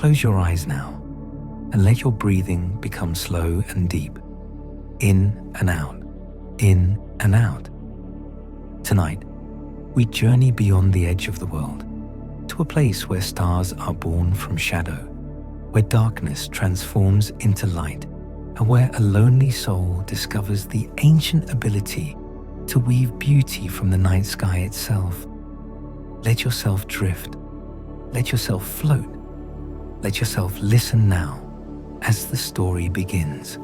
Close your eyes now and let your breathing become slow and deep. In and out, in and out. Tonight, we journey beyond the edge of the world to a place where stars are born from shadow, where darkness transforms into light, and where a lonely soul discovers the ancient ability to weave beauty from the night sky itself. Let yourself drift. Let yourself float. Let yourself listen now as the story begins.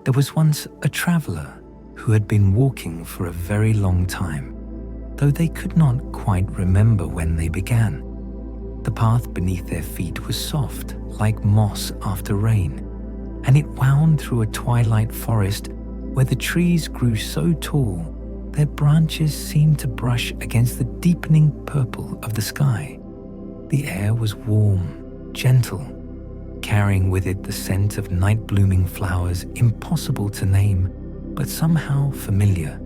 There was once a traveler who had been walking for a very long time, though they could not quite remember when they began. The path beneath their feet was soft, like moss after rain, and it wound through a twilight forest where the trees grew so tall their branches seemed to brush against the deepening purple of the sky. The air was warm, gentle, carrying with it the scent of night-blooming flowers impossible to name, but somehow familiar,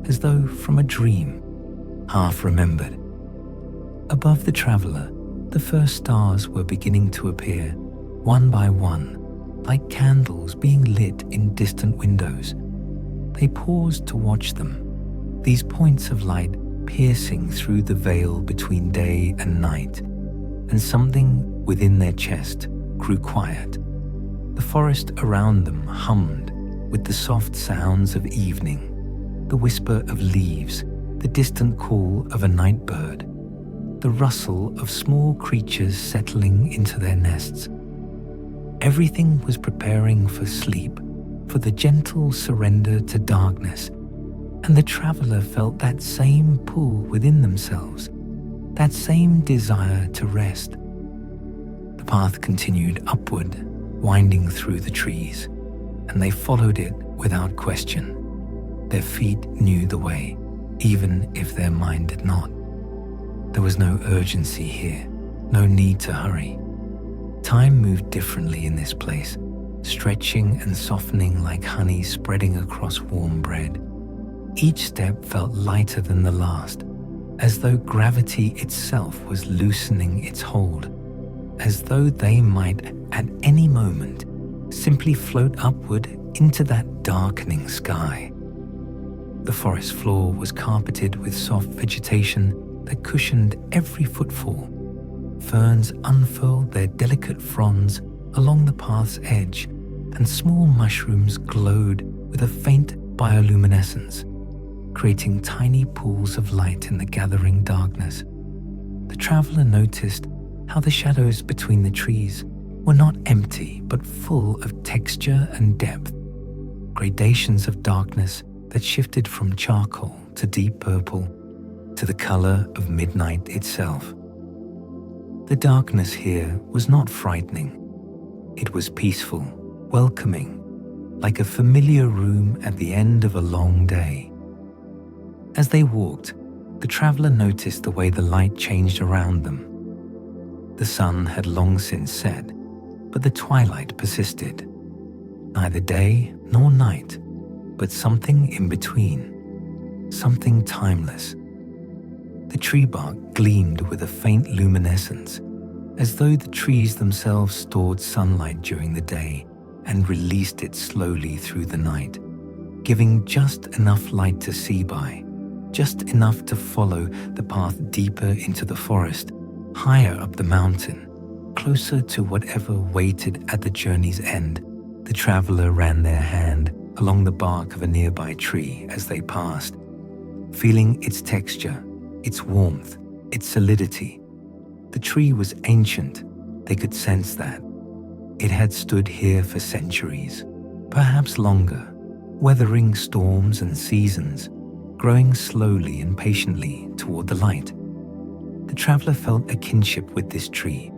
as though from a dream, half remembered. Above the traveler, the first stars were beginning to appear, one by one, like candles being lit in distant windows. They paused to watch them, these points of light piercing through the veil between day and night, and something within their chest grew quiet. The forest around them hummed with the soft sounds of evening, the whisper of leaves, the distant call of a night bird, the rustle of small creatures settling into their nests. Everything was preparing for sleep, for the gentle surrender to darkness, and the traveler felt that same pull within themselves, that same desire to rest. The path continued upward, winding through the trees, and they followed it without question. Their feet knew the way, even if their mind did not. There was no urgency here, no need to hurry. Time moved differently in this place, stretching and softening like honey spreading across warm bread. Each step felt lighter than the last, as though gravity itself was loosening its hold, as though they might at any moment simply float upward into that darkening sky. The forest floor was carpeted with soft vegetation that cushioned every footfall. Ferns unfurled their delicate fronds along the path's edge, and small mushrooms glowed with a faint bioluminescence, creating tiny pools of light in the gathering darkness. The traveler noticed how the shadows between the trees were not empty but full of texture and depth, gradations of darkness that shifted from charcoal to deep purple to the color of midnight itself. The darkness here was not frightening. It was peaceful, welcoming, like a familiar room at the end of a long day. As they walked, the traveler noticed the way the light changed around them. The sun had long since set, but the twilight persisted. Neither day nor night, but something in between, something timeless. The tree bark gleamed with a faint luminescence, as though the trees themselves stored sunlight during the day and released it slowly through the night, giving just enough light to see by, just enough to follow the path deeper into the forest, higher up the mountain, closer to whatever waited at the journey's end. The traveler ran their hand along the bark of a nearby tree as they passed, feeling its texture, its warmth, its solidity. The tree was ancient, they could sense that. It had stood here for centuries, perhaps longer, weathering storms and seasons, growing slowly and patiently toward the light. The traveler felt a kinship with this tree,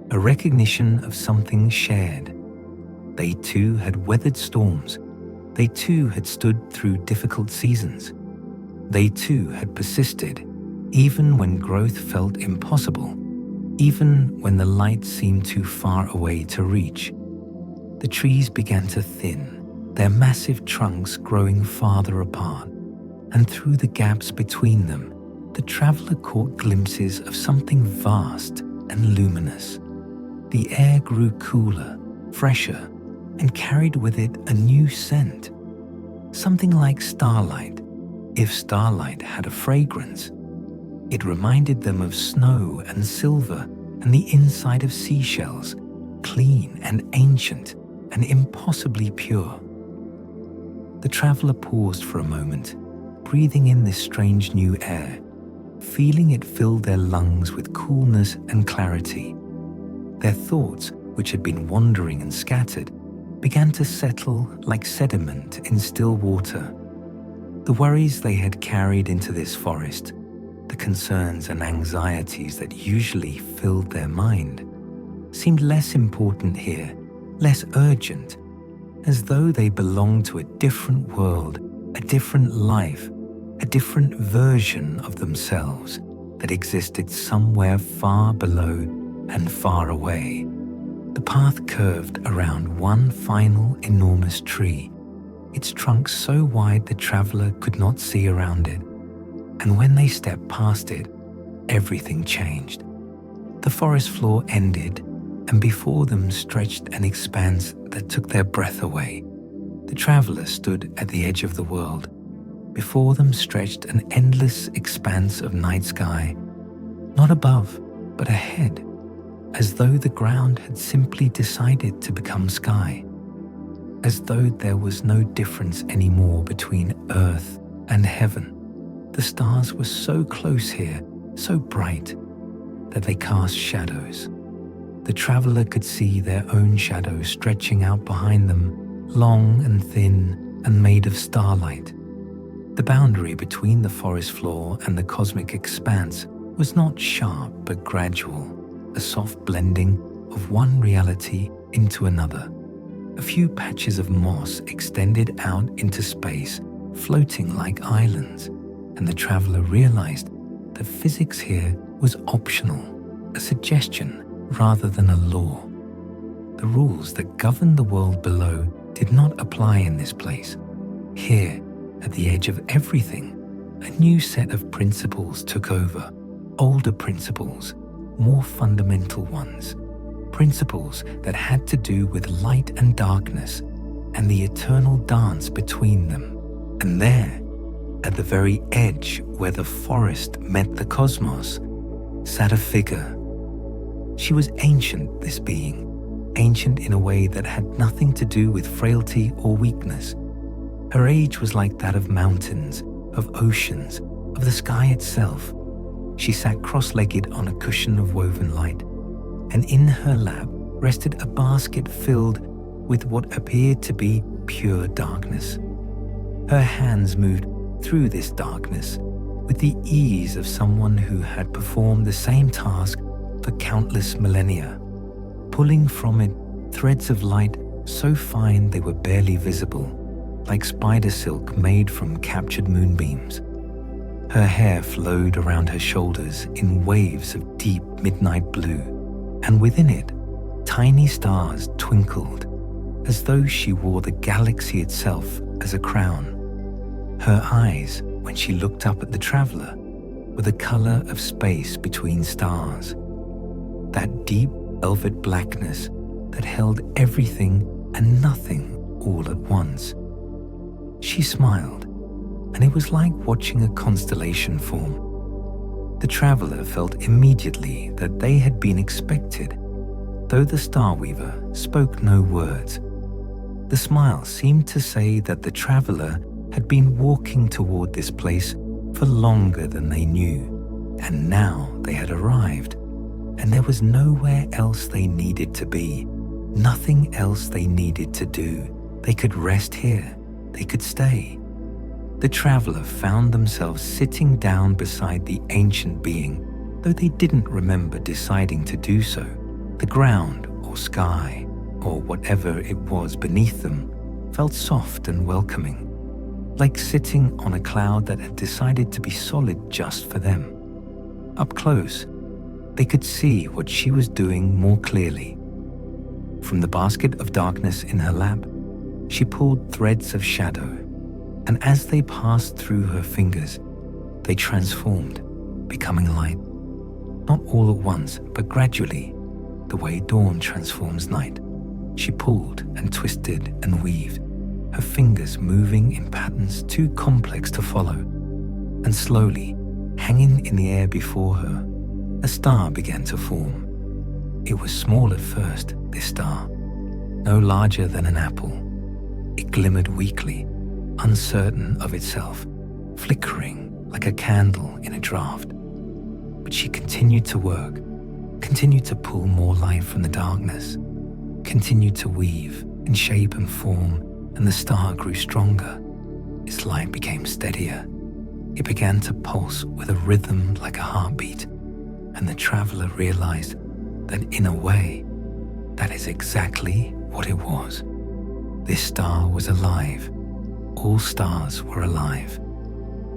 a recognition of something shared. They too had weathered storms. They too had stood through difficult seasons. They too had persisted, even when growth felt impossible, even when the light seemed too far away to reach. The trees began to thin, their massive trunks growing farther apart, and through the gaps between them, the traveler caught glimpses of something vast and luminous. The air grew cooler, fresher, and carried with it a new scent. Something like starlight, if starlight had a fragrance. It reminded them of snow and silver and the inside of seashells, clean and ancient and impossibly pure. The traveler paused for a moment, breathing in this strange new air, feeling it fill their lungs with coolness and clarity. Their thoughts, which had been wandering and scattered, began to settle like sediment in still water. The worries they had carried into this forest, the concerns and anxieties that usually filled their mind, seemed less important here, less urgent, as though they belonged to a different world, a different life, a different version of themselves that existed somewhere far below and far away. The path curved around one final enormous tree, its trunk so wide the traveler could not see around it. And when they stepped past it, everything changed. The forest floor ended, and before them stretched an expanse that took their breath away. The traveler stood at the edge of the world. Before them stretched an endless expanse of night sky, not above, but ahead, as though the ground had simply decided to become sky, as though there was no difference anymore between earth and heaven. The stars were so close here, so bright, that they cast shadows. The traveler could see their own shadows stretching out behind them, long and thin and made of starlight. The boundary between the forest floor and the cosmic expanse was not sharp but gradual, a soft blending of one reality into another. A few patches of moss extended out into space, floating like islands, and the traveler realized that physics here was optional, a suggestion rather than a law. The rules that governed the world below did not apply in this place. Here, at the edge of everything, a new set of principles took over, older principles, more fundamental ones, principles that had to do with light and darkness and the eternal dance between them. And there, at the very edge where the forest met the cosmos, sat a figure. She was ancient, this being, ancient in a way that had nothing to do with frailty or weakness. Her age was like that of mountains, of oceans, of the sky itself. She sat cross-legged on a cushion of woven light, and in her lap rested a basket filled with what appeared to be pure darkness. Her hands moved through this darkness with the ease of someone who had performed the same task for countless millennia, pulling from it threads of light so fine they were barely visible, like spider silk made from captured moonbeams. Her hair flowed around her shoulders in waves of deep midnight blue, and within it, tiny stars twinkled, as though she wore the galaxy itself as a crown. Her eyes, when she looked up at the traveler, were the color of space between stars, that deep velvet blackness that held everything and nothing all at once. She smiled, and it was like watching a constellation form. The traveler felt immediately that they had been expected, though the Starweaver spoke no words. The smile seemed to say that the traveler had been walking toward this place for longer than they knew, and now they had arrived, and there was nowhere else they needed to be, nothing else they needed to do. They could rest here, they could stay. The traveler found themselves sitting down beside the ancient being, though they didn't remember deciding to do so. The ground or sky, or whatever it was beneath them, felt soft and welcoming, like sitting on a cloud that had decided to be solid just for them. Up close, they could see what she was doing more clearly. From the basket of darkness in her lap, she pulled threads of shadow, and as they passed through her fingers, they transformed, becoming light. not all at once, but gradually, the way dawn transforms night. She pulled and twisted and weaved, her fingers moving in patterns too complex to follow. And slowly, hanging in the air before her, a star began to form. It was small at first, this star, no larger than an apple. It glimmered weakly, uncertain of itself, flickering like a candle in a draft. But she continued to work, continued to pull more light from the darkness, continued to weave in shape and form, and the star grew stronger. Its light became steadier. It began to pulse with a rhythm like a heartbeat, and the traveler realized that in a way, that is exactly what it was. This star was alive. All stars were alive.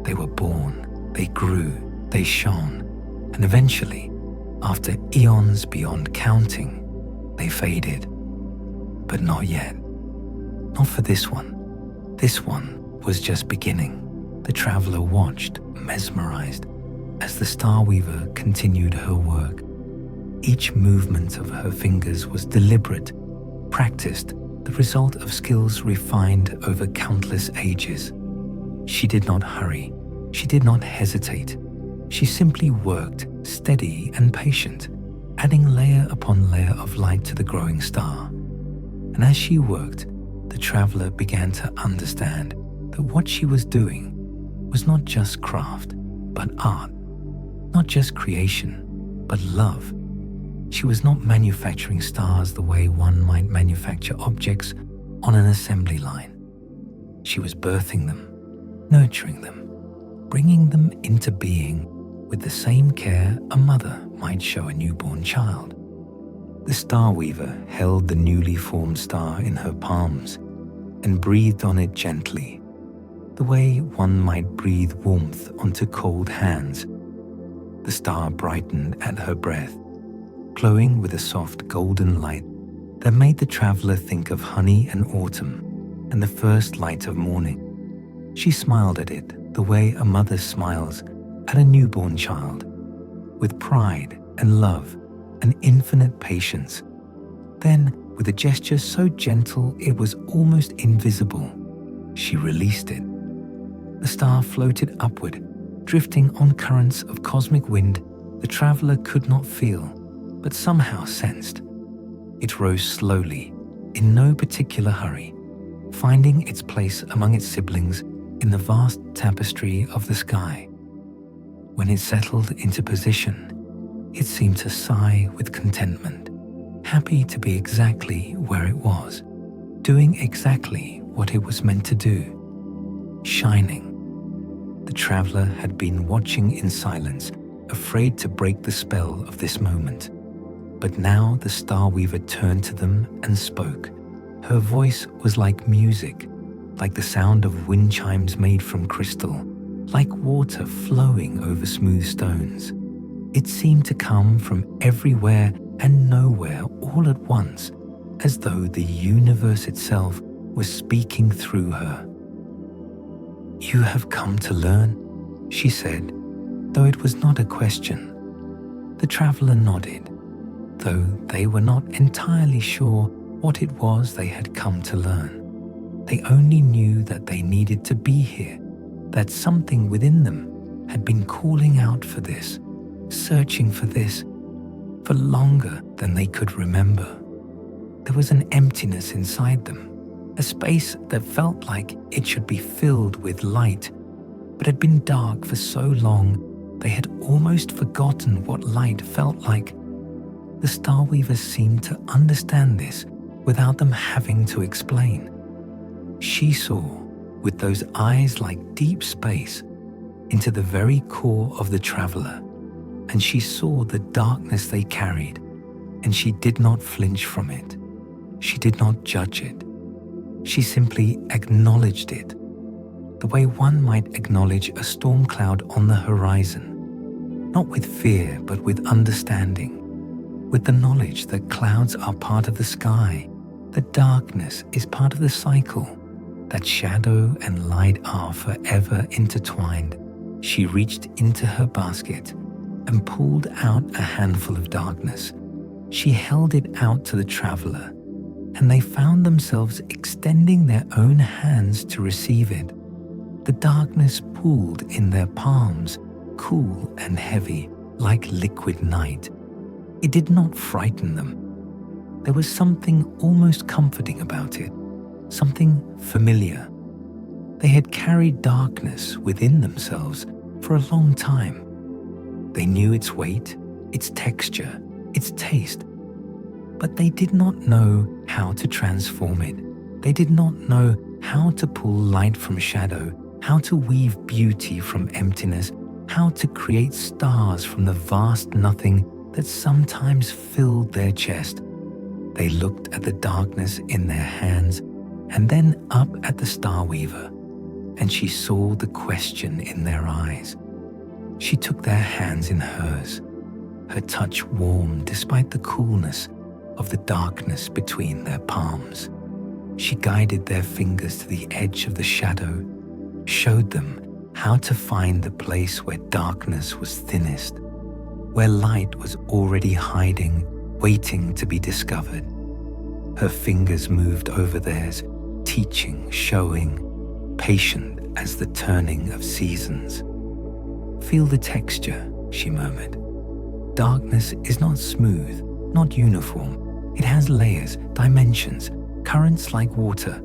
They were born, they grew, they shone, and eventually, after eons beyond counting, they faded. But not yet. Not for this one. This one was just beginning. The traveler watched, mesmerized, as the Starweaver continued her work. Each movement of her fingers was deliberate, practiced, the result of skills refined over countless ages. She did not hurry. She did not hesitate. She simply worked, steady and patient, adding layer upon layer of light to the growing star. And as she worked, the traveler began to understand that what she was doing was not just craft, but art, not just creation, but love. She was not manufacturing stars the way one might manufacture objects on an assembly line. She was birthing them, nurturing them, bringing them into being with the same care a mother might show a newborn child. The Starweaver held the newly formed star in her palms and breathed on it gently, the way one might breathe warmth onto cold hands. The star brightened at her breath, glowing with a soft golden light that made the traveler think of honey and autumn and the first light of morning. She smiled at it the way a mother smiles at a newborn child, with pride and love and infinite patience. Then, with a gesture so gentle it was almost invisible, she released it. The star floated upward, drifting on currents of cosmic wind the traveler could not feel, but somehow sensed. It rose slowly, in no particular hurry, finding its place among its siblings in the vast tapestry of the sky. When it settled into position, it seemed to sigh with contentment, happy to be exactly where it was, doing exactly what it was meant to do, shining. The traveler had been watching in silence, afraid to break the spell of this moment. But now the Starweaver turned to them and spoke. Her voice was like music, like the sound of wind chimes made from crystal, like water flowing over smooth stones. It seemed to come from everywhere and nowhere all at once, as though the universe itself was speaking through her. "You have come to learn," she said, though it was not a question. The traveler nodded, though they were not entirely sure what it was they had come to learn. They only knew that they needed to be here, that something within them had been calling out for this, searching for this, for longer than they could remember. There was an emptiness inside them, a space that felt like it should be filled with light, but had been dark for so long they had almost forgotten what light felt like. The Starweaver seemed to understand this without them having to explain. She saw, with those eyes like deep space, into the very core of the traveler, and she saw the darkness they carried, and she did not flinch from it. She did not judge it. She simply acknowledged it, the way one might acknowledge a storm cloud on the horizon, not with fear but with understanding, with the knowledge that clouds are part of the sky, that darkness is part of the cycle, that shadow and light are forever intertwined. She reached into her basket and pulled out a handful of darkness. She held it out to the traveler, and they found themselves extending their own hands to receive it. The darkness pooled in their palms, cool and heavy, like liquid night. It did not frighten them. There was something almost comforting about it, something familiar. They had carried darkness within themselves for a long time. They knew its weight, its texture, its taste, but they did not know how to transform it. They did not know how to pull light from shadow, how to weave beauty from emptiness, how to create stars from the vast nothing that sometimes filled their chest. They looked at the darkness in their hands and then up at the Starweaver, and she saw the question in their eyes. She took their hands in hers, her touch warm despite the coolness of the darkness between their palms. She guided their fingers to the edge of the shadow, showed them how to find the place where darkness was thinnest, where light was already hiding, waiting to be discovered. Her fingers moved over theirs, teaching, showing, patient as the turning of seasons. "Feel the texture," she murmured. "Darkness is not smooth, not uniform. It has layers, dimensions, currents like water.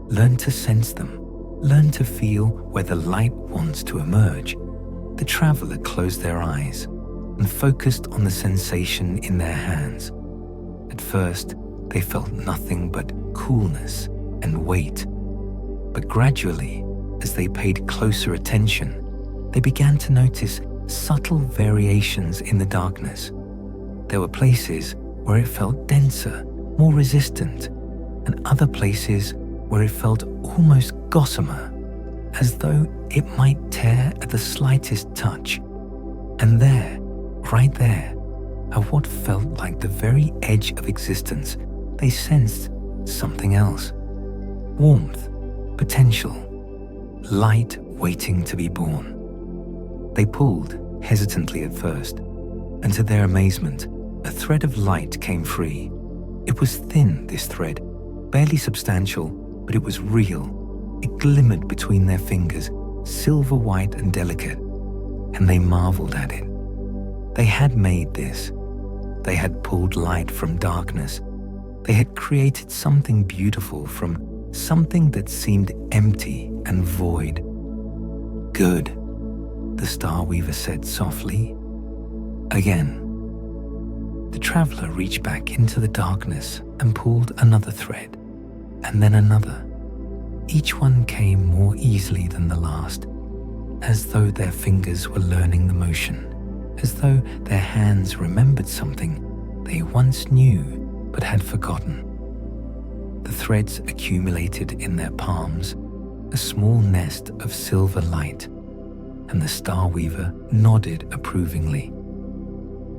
Learn to sense them. Learn to feel where the light wants to emerge." The traveler closed their eyes and focused on the sensation in their hands. At first, they felt nothing but coolness and weight. But gradually, as they paid closer attention, they began to notice subtle variations in the darkness. There were places where it felt denser, more resistant, and other places where it felt almost gossamer, as though it might tear at the slightest touch. And there, right there, at what felt like the very edge of existence, they sensed something else. Warmth, potential, light waiting to be born. They pulled, hesitantly at first, and to their amazement, a thread of light came free. It was thin, this thread, barely substantial, but it was real. It glimmered between their fingers, silver white and delicate, and they marveled at it. They had made this. They had pulled light from darkness. They had created something beautiful from something that seemed empty and void. "Good," the Starweaver said softly. Again. The traveler reached back into the darkness and pulled another thread, and then another. Each one came more easily than the last, as though their fingers were learning the motion, as though their hands remembered something they once knew but had forgotten. The threads accumulated in their palms, a small nest of silver light, and the Starweaver nodded approvingly.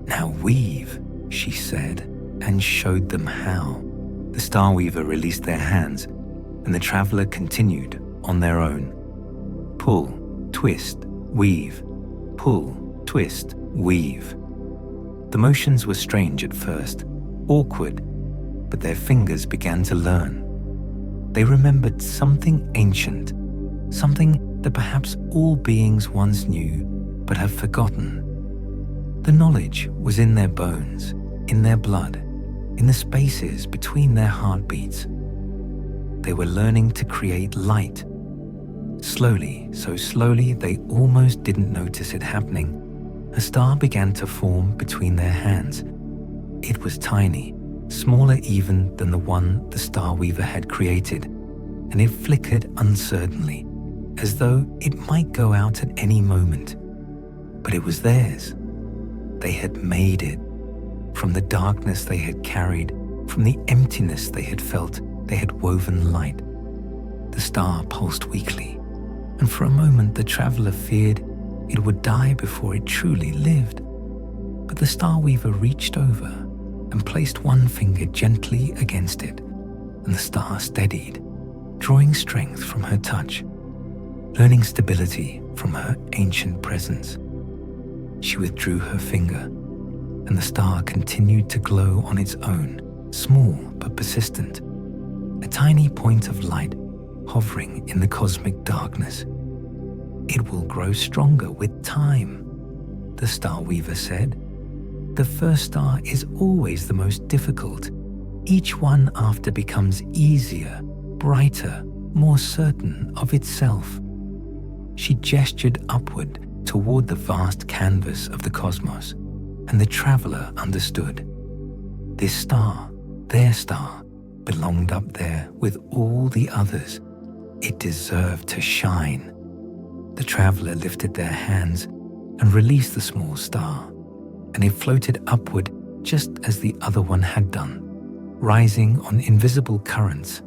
"Now weave," she said, and showed them how. The Starweaver released their hands, and the traveler continued on their own. Pull, twist, weave. Pull, twist, weave. The motions were strange at first, awkward, but their fingers began to learn. They remembered something ancient, something that perhaps all beings once knew but have forgotten. The knowledge was in their bones, in their blood, in the spaces between their heartbeats. They were learning to create light. Slowly, so slowly they almost didn't notice it happening, a star began to form between their hands. It was tiny, smaller even than the one the Starweaver had created, and it flickered uncertainly, as though it might go out at any moment. But it was theirs. They had made it. From the darkness they had carried, from the emptiness they had felt, they had woven light. The star pulsed weakly, and for a moment the traveler feared it would die before it truly lived. But the Starweaver reached over and placed one finger gently against it, and the star steadied, drawing strength from her touch, learning stability from her ancient presence. She withdrew her finger, and the star continued to glow on its own, small but persistent, a tiny point of light hovering in the cosmic darkness. "It will grow stronger with time," the Starweaver said. "The first star is always the most difficult. Each one after becomes easier, brighter, more certain of itself." She gestured upward toward the vast canvas of the cosmos, and the traveler understood. This star, their star, belonged up there with all the others. It deserved to shine. The traveler lifted their hands and released the small star, and it floated upward just as the other one had done, rising on invisible currents,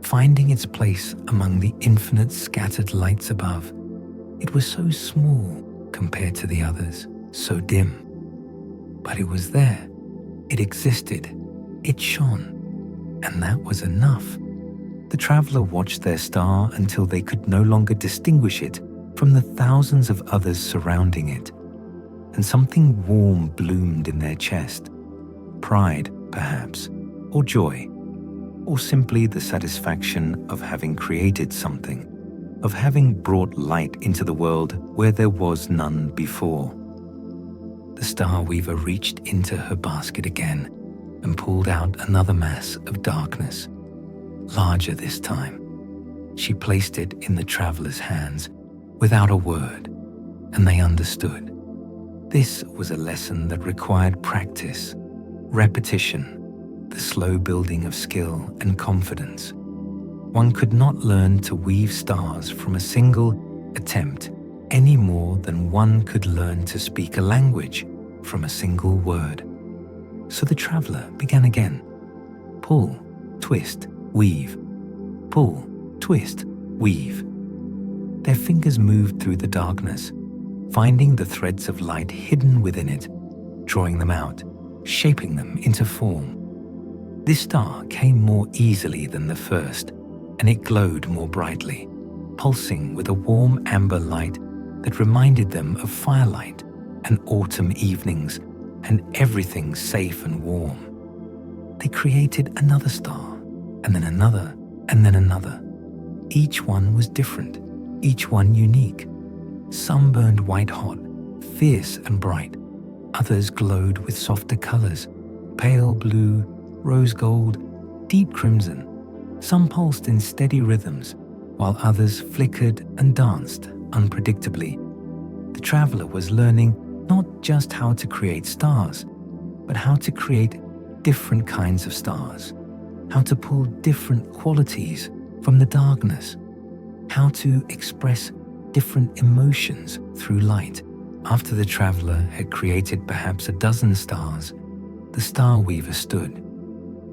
finding its place among the infinite scattered lights above. It was so small compared to the others, so dim. But it was there. It existed. It shone. And that was enough. The traveler watched their star until they could no longer distinguish it from the thousands of others surrounding it. And something warm bloomed in their chest. Pride, perhaps, or joy, or simply the satisfaction of having created something, of having brought light into the world where there was none before. The Starweaver reached into her basket again and pulled out another mass of darkness, larger this time. She placed it in the traveler's hands without a word, and they understood. This was a lesson that required practice, repetition, the slow building of skill and confidence. One could not learn to weave stars from a single attempt any more than one could learn to speak a language from a single word. So the traveler began again. Pull, twist, weave. Pull, twist, weave. Their fingers moved through the darkness, finding the threads of light hidden within it, drawing them out, shaping them into form. This star came more easily than the first, and it glowed more brightly, pulsing with a warm amber light that reminded them of firelight and autumn evenings and everything safe and warm. They created another star, and then another, and then another. Each one was different, each one unique. Some burned white hot, fierce and bright. Others glowed with softer colors, pale blue, rose gold, deep crimson. Some pulsed in steady rhythms, while others flickered and danced unpredictably. The traveler was learning not just how to create stars, but how to create different kinds of stars, how to pull different qualities from the darkness, how to express different emotions through light. After the traveler had created perhaps a dozen stars, the Starweaver stood.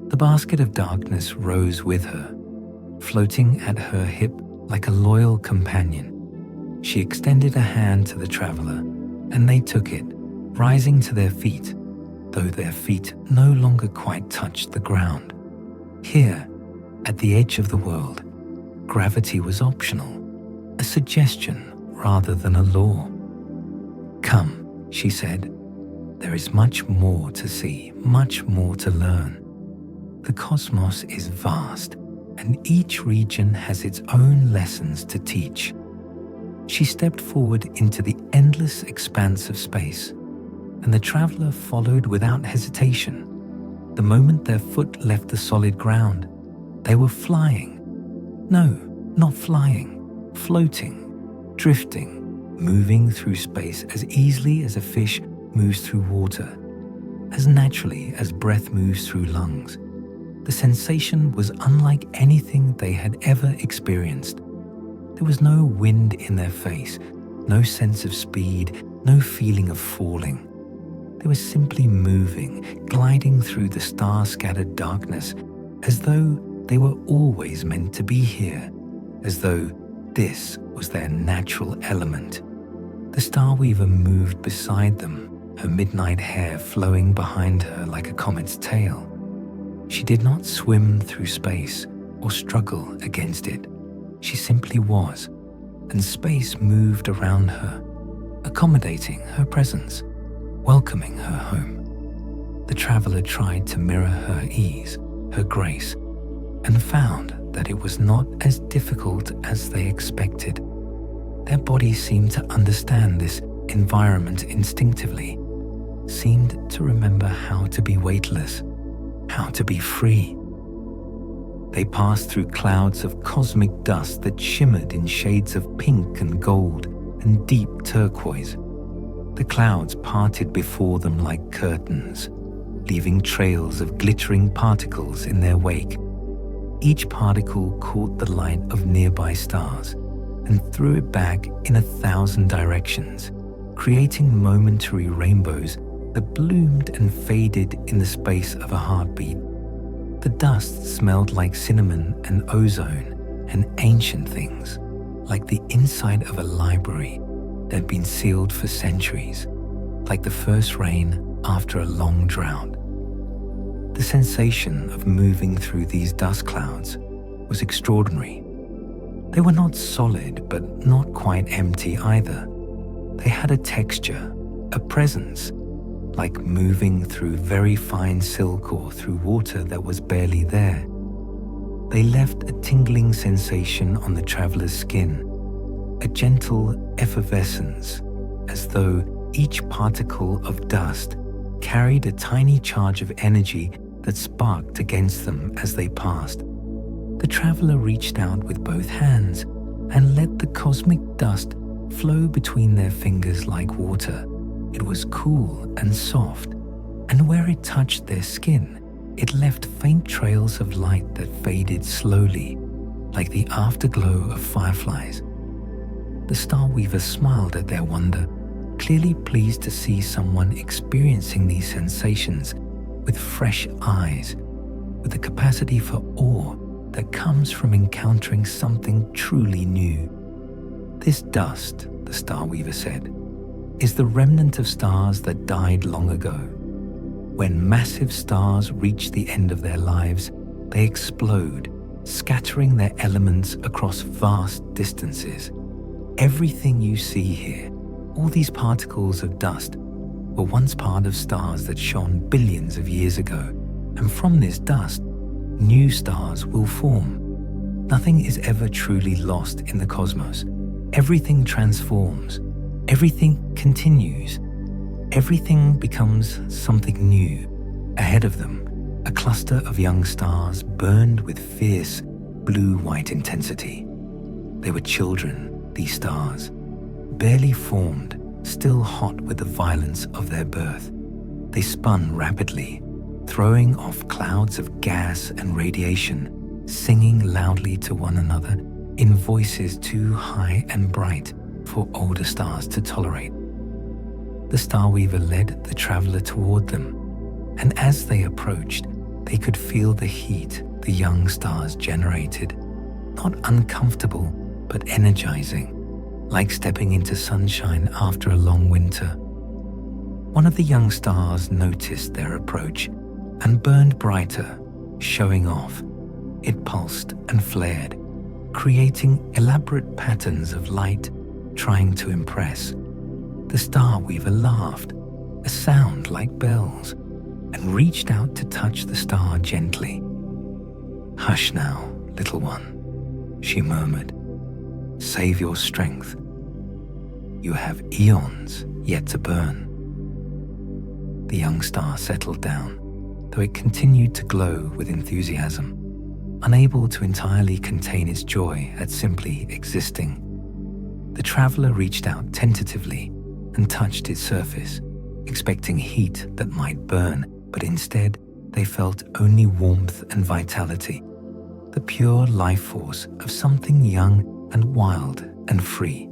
The basket of darkness rose with her, floating at her hip like a loyal companion. She extended a hand to the traveler, and they took it, rising to their feet, though their feet no longer quite touched the ground. Here, at the edge of the world, gravity was optional, a suggestion rather than a law. "Come," she said, "there is much more to see, much more to learn. The cosmos is vast, and each region has its own lessons to teach." She stepped forward into the endless expanse of space, and the traveler followed without hesitation. The moment their foot left the solid ground, they were flying. No, not flying, floating, drifting, moving through space as easily as a fish moves through water, as naturally as breath moves through lungs. The sensation was unlike anything they had ever experienced. There was no wind in their face, no sense of speed, no feeling of falling. They were simply moving, gliding through the star-scattered darkness, as though they were always meant to be here, as though this was their natural element. The Starweaver moved beside them, her midnight hair flowing behind her like a comet's tail. She did not swim through space or struggle against it. She simply was, and space moved around her, accommodating her presence, welcoming her home. The traveler tried to mirror her ease, her grace, and found that it was not as difficult as they expected. Their bodies seemed to understand this environment instinctively, seemed to remember how to be weightless, how to be free. They passed through clouds of cosmic dust that shimmered in shades of pink and gold and deep turquoise. The clouds parted before them like curtains, leaving trails of glittering particles in their wake. Each particle caught the light of nearby stars and threw it back in 1,000 directions, creating momentary rainbows that bloomed and faded in the space of a heartbeat. The dust smelled like cinnamon and ozone and ancient things, like the inside of a library that had been sealed for centuries, like the first rain after a long drought. The sensation of moving through these dust clouds was extraordinary. They were not solid, but not quite empty either. They had a texture, a presence, like moving through very fine silk or through water that was barely there. They left a tingling sensation on the traveler's skin, a gentle effervescence, as though each particle of dust carried a tiny charge of energy that sparked against them as they passed. The traveler reached out with both hands and let the cosmic dust flow between their fingers like water. It was cool and soft, and where it touched their skin, it left faint trails of light that faded slowly, like the afterglow of fireflies. The Starweaver smiled at their wonder, clearly pleased to see someone experiencing these sensations with fresh eyes, with the capacity for awe that comes from encountering something truly new. This dust, the Starweaver said, is the remnant of stars that died long ago. When massive stars reach the end of their lives, they explode, scattering their elements across vast distances. Everything you see here, all these particles of dust, were once part of stars that shone billions of years ago, and from this dust, new stars will form. Nothing is ever truly lost in the cosmos. Everything transforms. Everything continues. Everything becomes something new. Ahead of them, a cluster of young stars burned with fierce blue-white intensity. They were children, these stars, barely formed, still hot with the violence of their birth. They spun rapidly, throwing off clouds of gas and radiation, singing loudly to one another in voices too high and bright for older stars to tolerate. The Starweaver led the traveler toward them, and as they approached, they could feel the heat the young stars generated, not uncomfortable, but energizing, like stepping into sunshine after a long winter. One of the young stars noticed their approach and burned brighter, showing off. It pulsed and flared, creating elaborate patterns of light, trying to impress. The Starweaver laughed, a sound like bells, and reached out to touch the star gently. "Hush now, little one," she murmured. "Save your strength. You have eons yet to burn." The young star settled down, though it continued to glow with enthusiasm, unable to entirely contain its joy at simply existing. The traveler reached out tentatively and touched its surface, expecting heat that might burn, but instead they felt only warmth and vitality, the pure life force of something young and wild and free.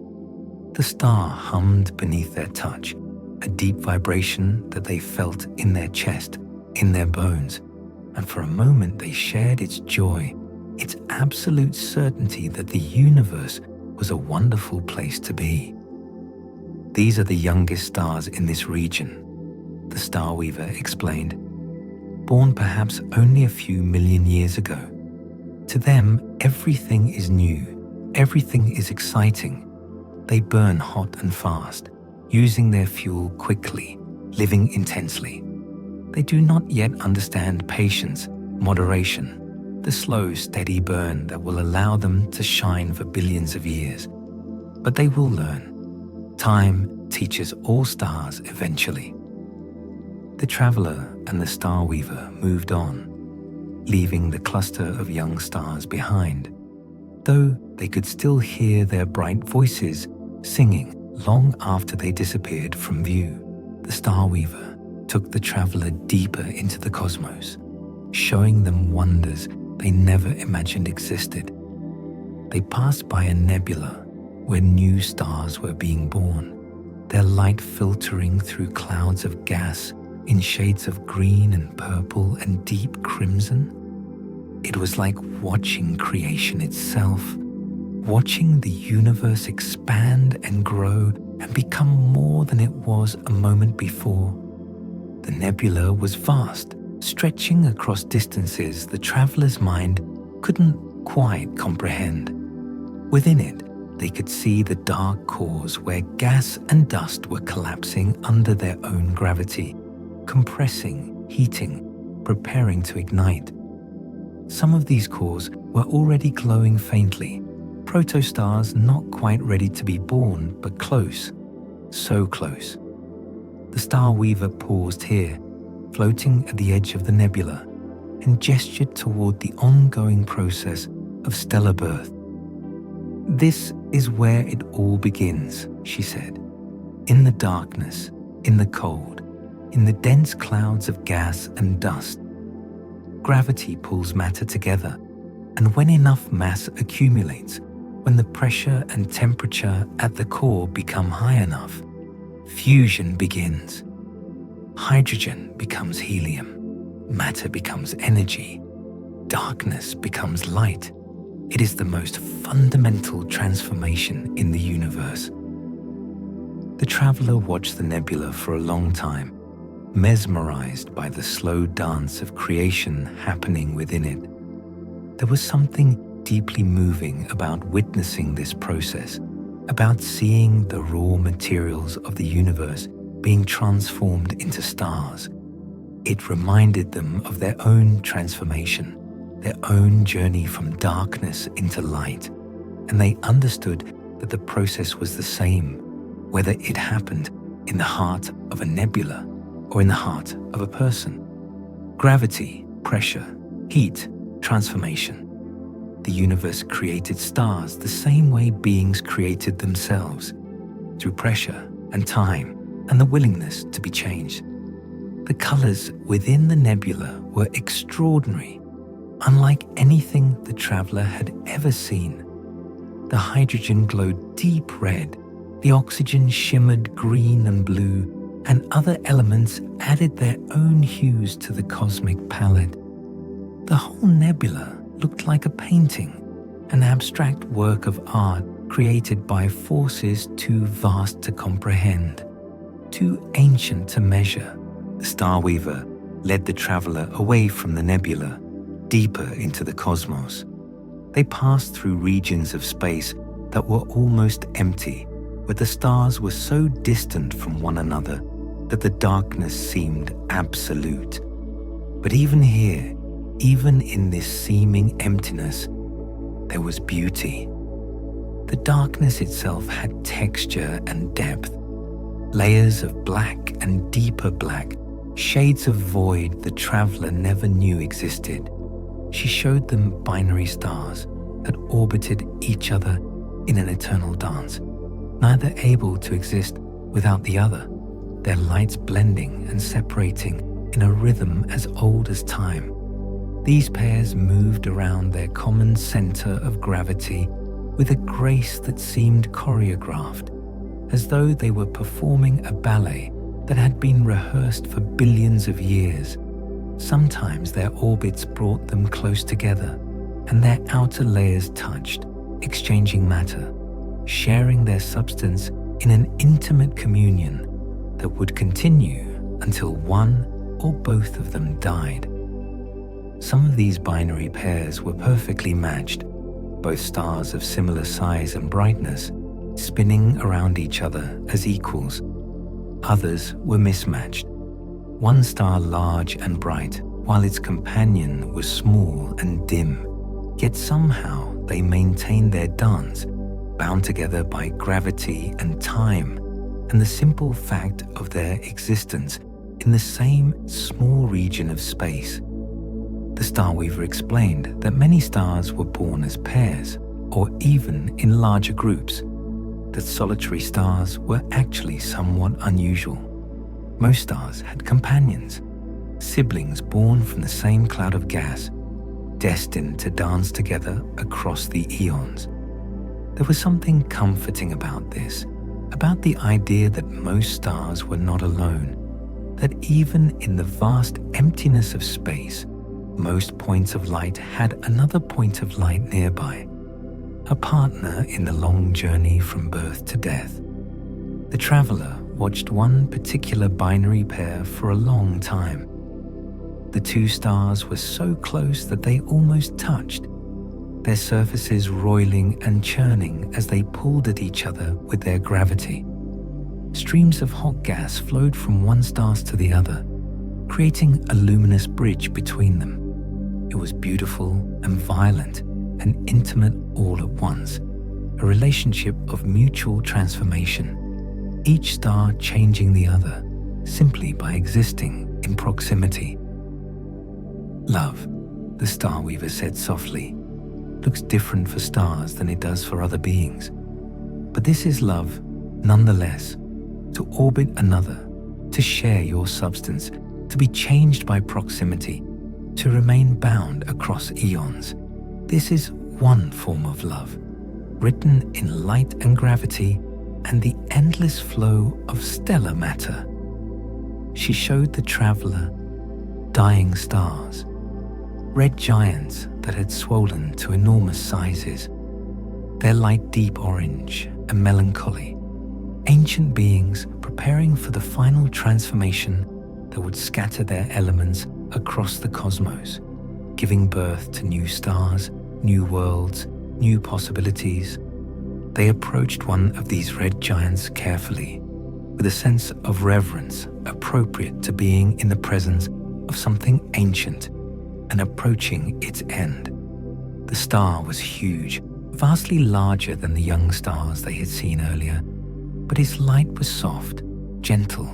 The star hummed beneath their touch, a deep vibration that they felt in their chest, in their bones, and for a moment they shared its joy, its absolute certainty that the universe was a wonderful place to be. "These are the youngest stars in this region," the Starweaver explained, "born perhaps only a few million years ago. To them, everything is new, everything is exciting. They burn hot and fast, using their fuel quickly, living intensely. They do not yet understand patience, moderation, the slow, steady burn that will allow them to shine for billions of years. But they will learn. Time teaches all stars eventually. The traveler and the Starweaver moved on, leaving the cluster of young stars behind, though they could still hear their bright voices singing long after they disappeared from view. The Starweaver took the traveler deeper into the cosmos, showing them wonders they never imagined existed. They passed by a nebula where new stars were being born, their light filtering through clouds of gas in shades of green and purple and deep crimson. It was like watching creation itself, watching the universe expand and grow and become more than it was a moment before. The nebula was vast, stretching across distances the traveler's mind couldn't quite comprehend. Within it, they could see the dark cores where gas and dust were collapsing under their own gravity, compressing, heating, preparing to ignite. Some of these cores were already glowing faintly, protostars not quite ready to be born, but close, so close. The Starweaver paused here, floating at the edge of the nebula, and gestured toward the ongoing process of stellar birth. "This is where it all begins," she said. "In the darkness, in the cold, in the dense clouds of gas and dust. Gravity pulls matter together, and when enough mass accumulates, when the pressure and temperature at the core become high enough, fusion begins. Hydrogen becomes helium, matter becomes energy, darkness becomes light. It is the most fundamental transformation in the universe." The traveler watched the nebula for a long time, mesmerized by the slow dance of creation happening within it. There was something deeply moving about witnessing this process, about seeing the raw materials of the universe being transformed into stars. It reminded them of their own transformation, their own journey from darkness into light, and they understood that the process was the same, whether it happened in the heart of a nebula or in the heart of a person. Gravity, pressure, heat, transformation. The universe created stars the same way beings created themselves, through pressure and time and the willingness to be changed. The colors within the nebula were extraordinary, unlike anything the traveler had ever seen. The hydrogen glowed deep red, the oxygen shimmered green and blue, and other elements added their own hues to the cosmic palette. The whole nebula looked like a painting, an abstract work of art created by forces too vast to comprehend, too ancient to measure. The Starweaver led the traveler away from the nebula, deeper into the cosmos. They passed through regions of space that were almost empty, where the stars were so distant from one another that the darkness seemed absolute. But even here, even in this seeming emptiness, there was beauty. The darkness itself had texture and depth, layers of black and deeper black, shades of void the traveler never knew existed. She showed them binary stars that orbited each other in an eternal dance, neither able to exist without the other, their lights blending and separating in a rhythm as old as time. These pairs moved around their common center of gravity with a grace that seemed choreographed, as though they were performing a ballet that had been rehearsed for billions of years. Sometimes their orbits brought them close together, and their outer layers touched, exchanging matter, sharing their substance in an intimate communion that would continue until one or both of them died. Some of these binary pairs were perfectly matched, both stars of similar size and brightness, spinning around each other as equals, Others were mismatched. One star large and bright, while its companion was small and dim. Yet somehow they maintained their dance, bound together by gravity and time, and the simple fact of their existence in the same small region of space. The Starweaver explained that many stars were born as pairs, or even in larger groups, that solitary stars were actually somewhat unusual. Most stars had companions, siblings born from the same cloud of gas, destined to dance together across the eons. There was something comforting about this, about the idea that most stars were not alone, that even in the vast emptiness of space, most points of light had another point of light nearby, a partner in the long journey from birth to death. The traveler watched one particular binary pair for a long time. The two stars were so close that they almost touched, their surfaces roiling and churning as they pulled at each other with their gravity. Streams of hot gas flowed from one star to the other, creating a luminous bridge between them. It was beautiful and violent and intimate all at once, a relationship of mutual transformation, each star changing the other simply by existing in proximity. Love, the Starweaver said softly, looks different for stars than it does for other beings. But this is love, nonetheless, to orbit another, to share your substance, to be changed by proximity, to remain bound across eons. This is one form of love, written in light and gravity and the endless flow of stellar matter. She showed the traveler dying stars, red giants that had swollen to enormous sizes, their light deep orange and melancholy, ancient beings preparing for the final transformation that would scatter their elements across the cosmos, giving birth to new stars, new worlds, new possibilities. They approached one of these red giants carefully, with a sense of reverence appropriate to being in the presence of something ancient and approaching its end. The star was huge, vastly larger than the young stars they had seen earlier, but its light was soft, gentle,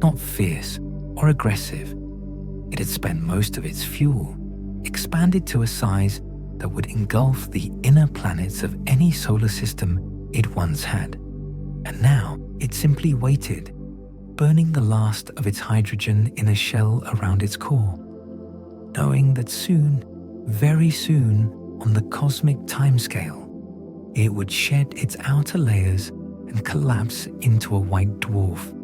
not fierce or aggressive. It had spent most of its fuel, expanded to a size that would engulf the inner planets of any solar system it once had. And now it simply waited, burning the last of its hydrogen in a shell around its core, knowing that soon, very soon, on the cosmic timescale, it would shed its outer layers and collapse into a white dwarf.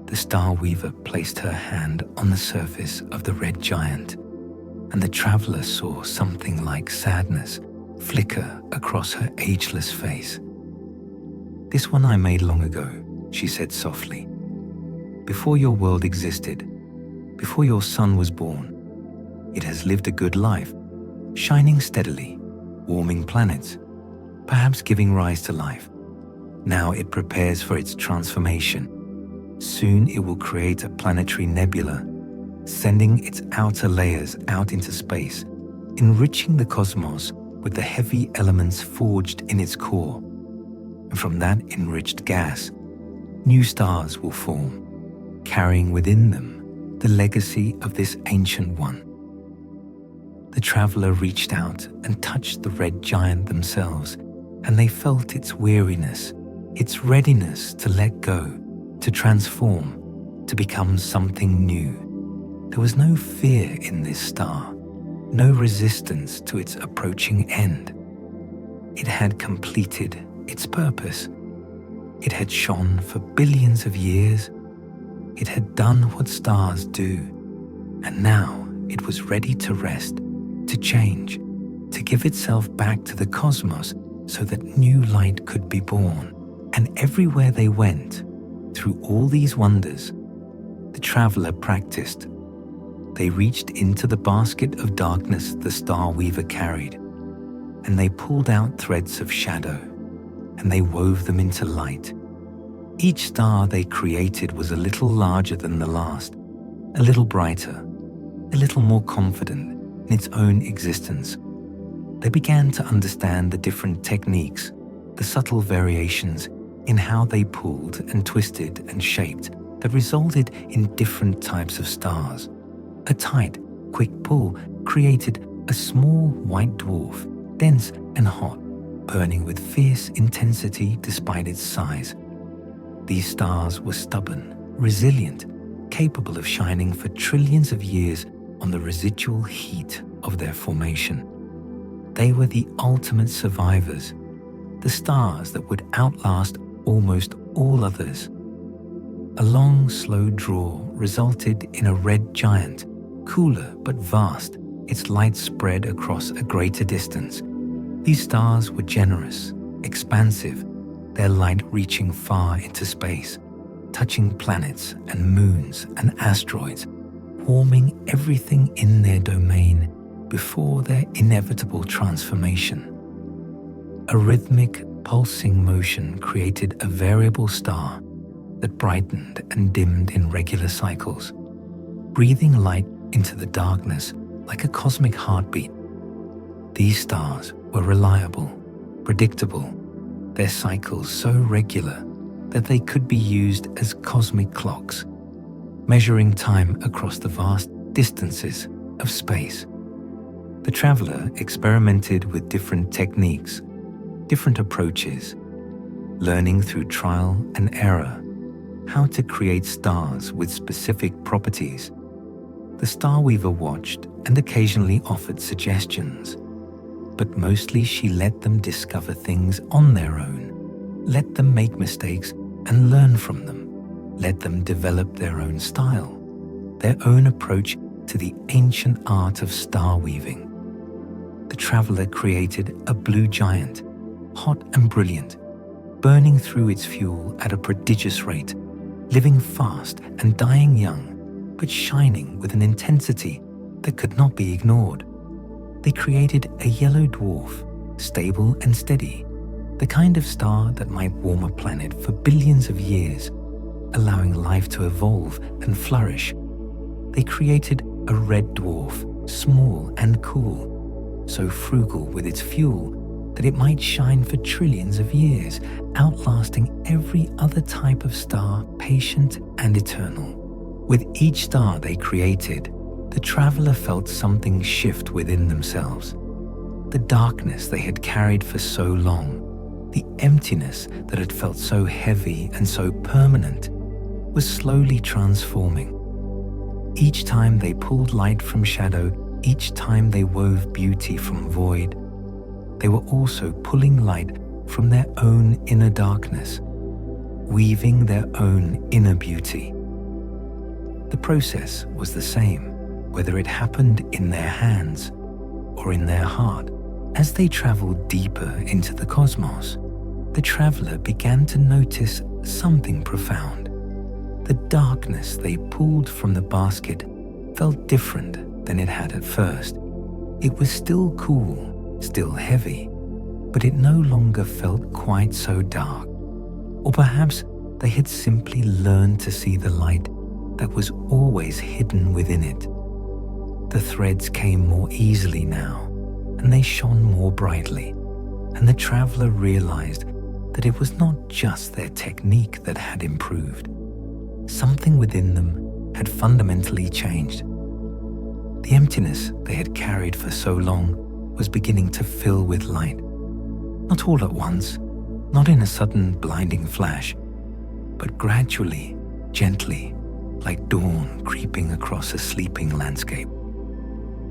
The Starweaver placed her hand on the surface of the red giant, and the traveler saw something like sadness flicker across her ageless face. "This one I made long ago," she said softly. "Before your world existed, before your son was born, it has lived a good life, shining steadily, warming planets, perhaps giving rise to life. Now it prepares for its transformation. Soon it will create a planetary nebula, sending its outer layers out into space, enriching the cosmos with the heavy elements forged in its core. And from that enriched gas, new stars will form, carrying within them the legacy of this ancient one." The traveler reached out and touched the red giant themselves, and they felt its weariness, its readiness to let go, to transform, to become something new. There was no fear in this star, no resistance to its approaching end. It had completed its purpose. It had shone for billions of years. It had done what stars do, and now it was ready to rest, to change, to give itself back to the cosmos so that new light could be born. And everywhere they went, through all these wonders, the traveler practiced. They reached into the basket of darkness the Starweaver carried, and they pulled out threads of shadow, and they wove them into light. Each star they created was a little larger than the last, a little brighter, a little more confident in its own existence. They began to understand the different techniques, the subtle variations in how they pulled and twisted and shaped that resulted in different types of stars. A tight, quick pull created a small white dwarf, dense and hot, burning with fierce intensity despite its size. These stars were stubborn, resilient, capable of shining for trillions of years on the residual heat of their formation. They were the ultimate survivors, the stars that would outlast almost all others. A long, slow draw resulted in a red giant, cooler but vast, its light spread across a greater distance. These stars were generous, expansive, their light reaching far into space, touching planets and moons and asteroids, warming everything in their domain before their inevitable transformation. A rhythmic, pulsing motion created a variable star that brightened and dimmed in regular cycles, breathing light into the darkness like a cosmic heartbeat. These stars were reliable, predictable, their cycles so regular that they could be used as cosmic clocks, measuring time across the vast distances of space. The traveler experimented with different techniques, different approaches, learning through trial and error how to create stars with specific properties. The Starweaver watched and occasionally offered suggestions, but mostly she let them discover things on their own, let them make mistakes and learn from them, let them develop their own style, their own approach to the ancient art of star weaving. The traveler created a blue giant, hot and brilliant, burning through its fuel at a prodigious rate, living fast and dying young, but shining with an intensity that could not be ignored. They created a yellow dwarf, stable and steady, the kind of star that might warm a planet for billions of years, allowing life to evolve and flourish. They created a red dwarf, small and cool, so frugal with its fuel that it might shine for trillions of years, outlasting every other type of star, patient and eternal. With each star they created, the traveler felt something shift within themselves. The darkness they had carried for so long, the emptiness that had felt so heavy and so permanent, was slowly transforming. Each time they pulled light from shadow, each time they wove beauty from void, they were also pulling light from their own inner darkness, weaving their own inner beauty. The process was the same, whether it happened in their hands or in their heart. As they traveled deeper into the cosmos, the traveler began to notice something profound. The darkness they pulled from the basket felt different than it had at first. It was still cool, still heavy, but it no longer felt quite so dark. Or perhaps they had simply learned to see the light that was always hidden within it. The threads came more easily now, and they shone more brightly, and the traveler realized that it was not just their technique that had improved. Something within them had fundamentally changed. The emptiness they had carried for so long was beginning to fill with light. Not all at once, not in a sudden blinding flash, but gradually, gently, like dawn creeping across a sleeping landscape.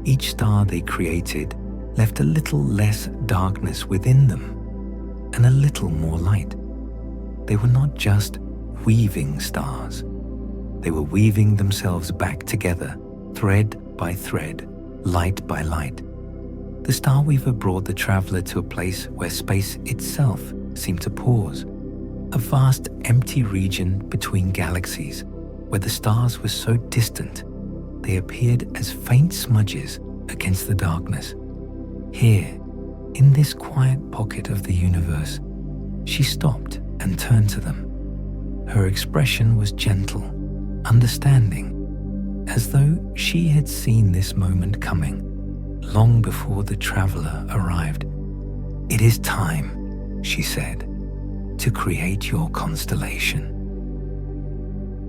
Each star they created left a little less darkness within them and a little more light. They were not just weaving stars. They were weaving themselves back together, thread by thread, light by light. The Starweaver brought the traveler to a place where space itself seemed to pause, a vast empty region between galaxies, where the stars were so distant they appeared as faint smudges against the darkness. Here, in this quiet pocket of the universe, she stopped and turned to them. Her expression was gentle, understanding, as though she had seen this moment coming long before the traveler arrived. "It is time," she said, "to create your constellation."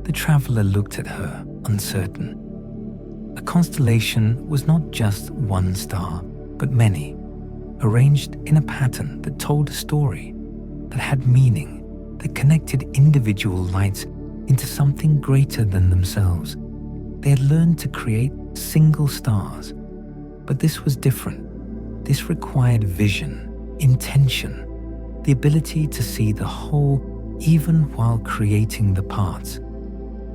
The traveler looked at her, uncertain. A constellation was not just one star, but many, arranged in a pattern that told a story, that had meaning, that connected individual lights into something greater than themselves. They had learned to create single stars, but this was different. This required vision, intention, the ability to see the whole even while creating the parts.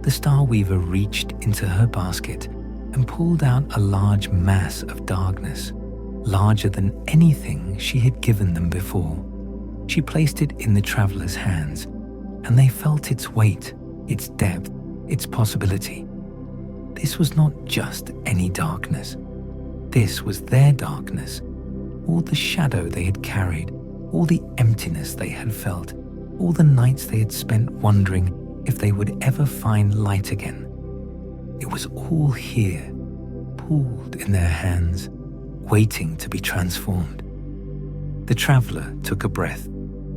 The Starweaver reached into her basket and pulled out a large mass of darkness, larger than anything she had given them before. She placed it in the traveler's hands, and they felt its weight, its depth, its possibility. This was not just any darkness. This was their darkness, all the shadow they had carried, all the emptiness they had felt, all the nights they had spent wondering if they would ever find light again. It was all here, pooled in their hands, waiting to be transformed. The traveler took a breath,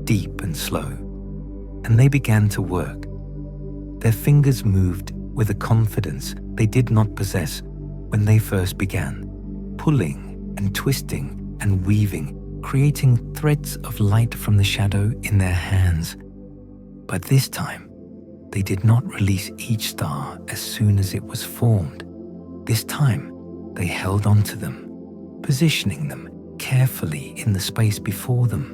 deep and slow, and they began to work. Their fingers moved with a confidence they did not possess when they first began, pulling and twisting and weaving, creating threads of light from the shadow in their hands. But this time, they did not release each star as soon as it was formed. This time, they held on to them, positioning them carefully in the space before them,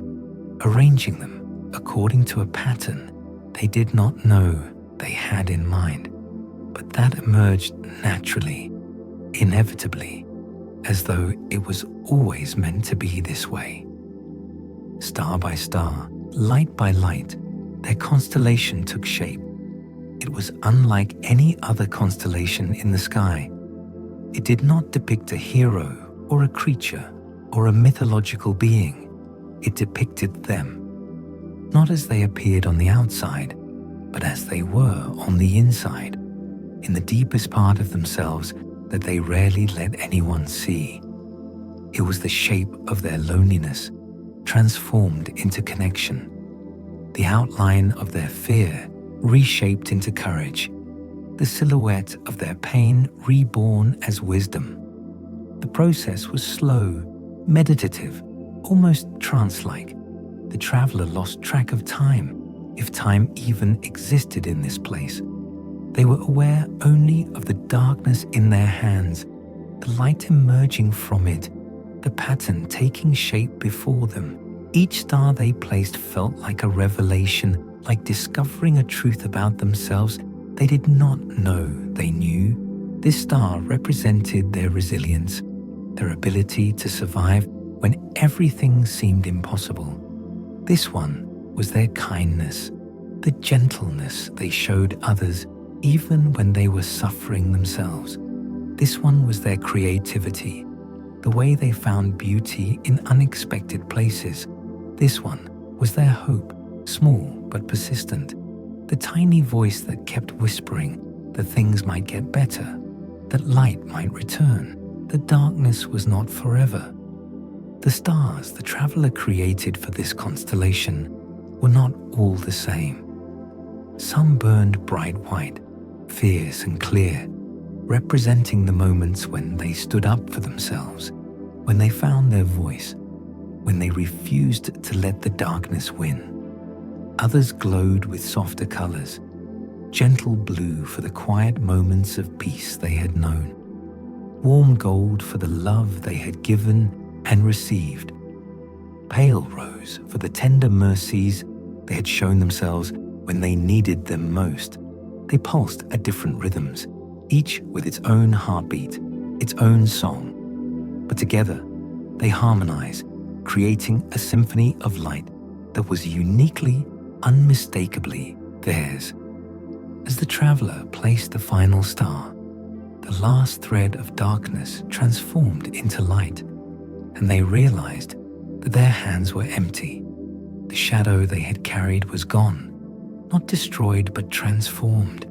arranging them according to a pattern they did not know they had in mind, but that emerged naturally, inevitably, as though it was always meant to be this way. Star by star, light by light, their constellation took shape. It was unlike any other constellation in the sky. It did not depict a hero or a creature or a mythological being. It depicted them, not as they appeared on the outside, but as they were on the inside, in the deepest part of themselves that they rarely let anyone see. It was the shape of their loneliness, transformed into connection, the outline of their fear reshaped into courage, the silhouette of their pain reborn as wisdom. The process was slow, meditative, almost trance-like. The traveler lost track of time, if time even existed in this place. They were aware only of the darkness in their hands, the light emerging from it, the pattern taking shape before them. Each star they placed felt like a revelation, like discovering a truth about themselves they did not know they knew. This star represented their resilience, their ability to survive when everything seemed impossible. This one was their kindness, the gentleness they showed others even when they were suffering themselves. This one was their creativity, the way they found beauty in unexpected places. This one was their hope, small but persistent, the tiny voice that kept whispering that things might get better, that light might return, that darkness was not forever. The stars the traveler created for this constellation were not all the same. Some burned bright white, fierce and clear, representing the moments when they stood up for themselves, when they found their voice, when they refused to let the darkness win. Others glowed with softer colors, gentle blue for the quiet moments of peace they had known, warm gold for the love they had given and received, pale rose for the tender mercies they had shown themselves when they needed them most. They pulsed at different rhythms, each with its own heartbeat, its own song. But together, they harmonized, creating a symphony of light that was uniquely, unmistakably theirs. As the traveler placed the final star, the last thread of darkness transformed into light, and they realized that their hands were empty. The shadow they had carried was gone, not destroyed but transformed,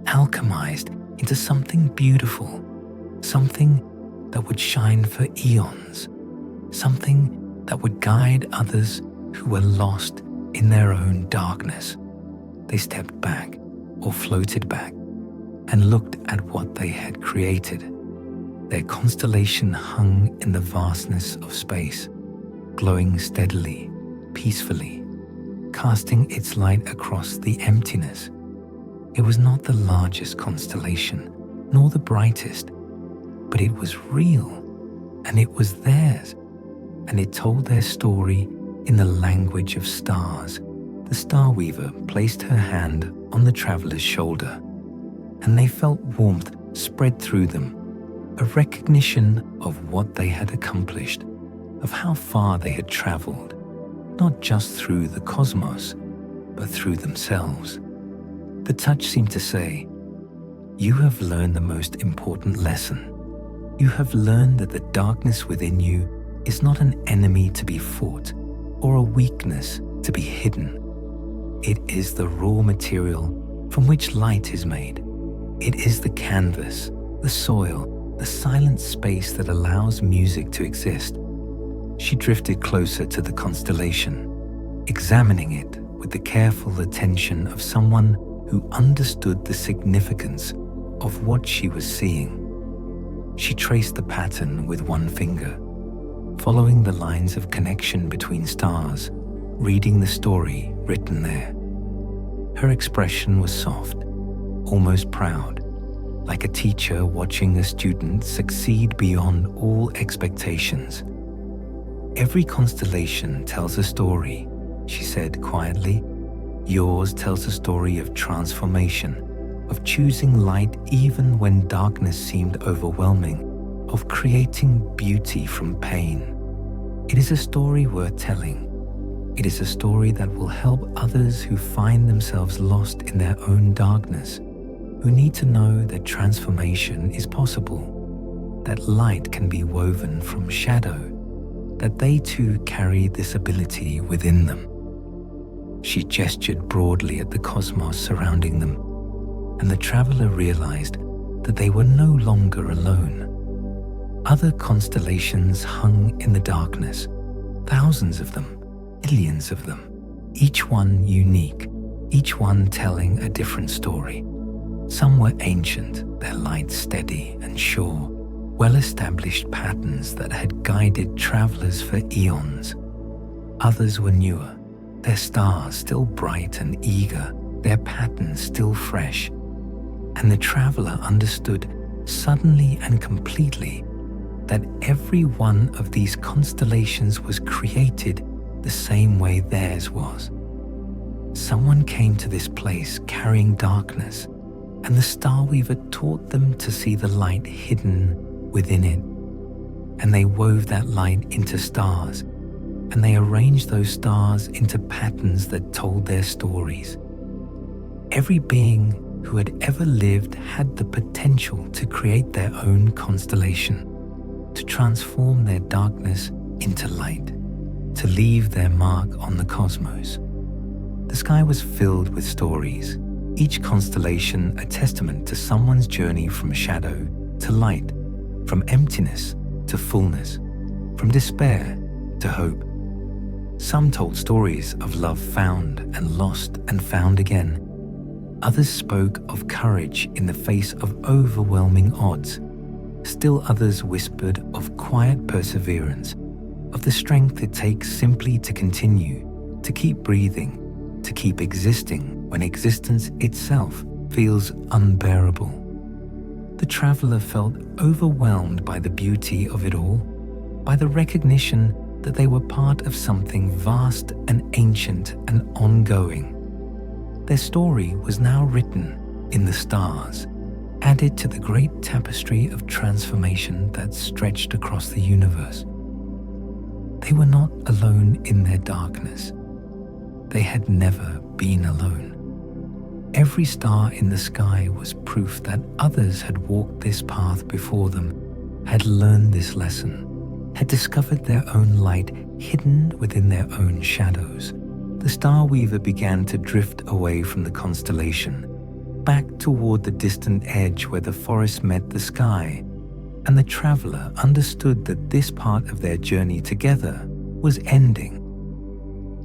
alchemized into something beautiful, something that would shine for eons, something that would guide others who were lost in their own darkness. They stepped back or floated back and looked at what they had created. Their constellation hung in the vastness of space, glowing steadily, peacefully, casting its light across the emptiness. It was not the largest constellation, nor the brightest, but it was real, and it was theirs, and it told their story in the language of stars. The Starweaver placed her hand on the traveler's shoulder, and they felt warmth spread through them, a recognition of what they had accomplished, of how far they had traveled, not just through the cosmos, but through themselves. The touch seemed to say, "You have learned the most important lesson. You have learned that the darkness within you is not an enemy to be fought or a weakness to be hidden. It is the raw material from which light is made. It is the canvas, the soil, the silent space that allows music to exist." She drifted closer to the constellation, examining it with the careful attention of someone who understood the significance of what she was seeing. She traced the pattern with one finger, following the lines of connection between stars, reading the story written there. Her expression was soft, almost proud, like a teacher watching a student succeed beyond all expectations. "Every constellation tells a story," she said quietly. "Yours tells a story of transformation, of choosing light even when darkness seemed overwhelming, of creating beauty from pain. It is a story worth telling. It is a story that will help others who find themselves lost in their own darkness, who need to know that transformation is possible, that light can be woven from shadow, that they too carry this ability within them." She gestured broadly at the cosmos surrounding them, and the traveler realized that they were no longer alone. Other constellations hung in the darkness, thousands of them, millions of them, each one unique, each one telling a different story. Some were ancient, their light steady and sure, well-established patterns that had guided travelers for eons. Others were newer, their stars still bright and eager, their patterns still fresh. And the traveler understood suddenly and completely that every one of these constellations was created the same way theirs was. Someone came to this place carrying darkness, and the Starweaver taught them to see the light hidden within it. And they wove that light into stars, and they arranged those stars into patterns that told their stories. Every being who had ever lived had the potential to create their own constellation, to transform their darkness into light, to leave their mark on the cosmos. The sky was filled with stories, each constellation a testament to someone's journey from shadow to light, from emptiness to fullness, from despair to hope. Some told stories of love found and lost and found again. Others spoke of courage in the face of overwhelming odds. Still others whispered of quiet perseverance, of the strength it takes simply to continue, to keep breathing, to keep existing when existence itself feels unbearable. The traveler felt overwhelmed by the beauty of it all, by the recognition that they were part of something vast and ancient and ongoing. Their story was now written in the stars, added to the great tapestry of transformation that stretched across the universe. They were not alone in their darkness. They had never been alone. Every star in the sky was proof that others had walked this path before them, had learned this lesson, had discovered their own light hidden within their own shadows, the Starweaver began to drift away from the constellation, back toward the distant edge where the forest met the sky, and the traveler understood that this part of their journey together was ending.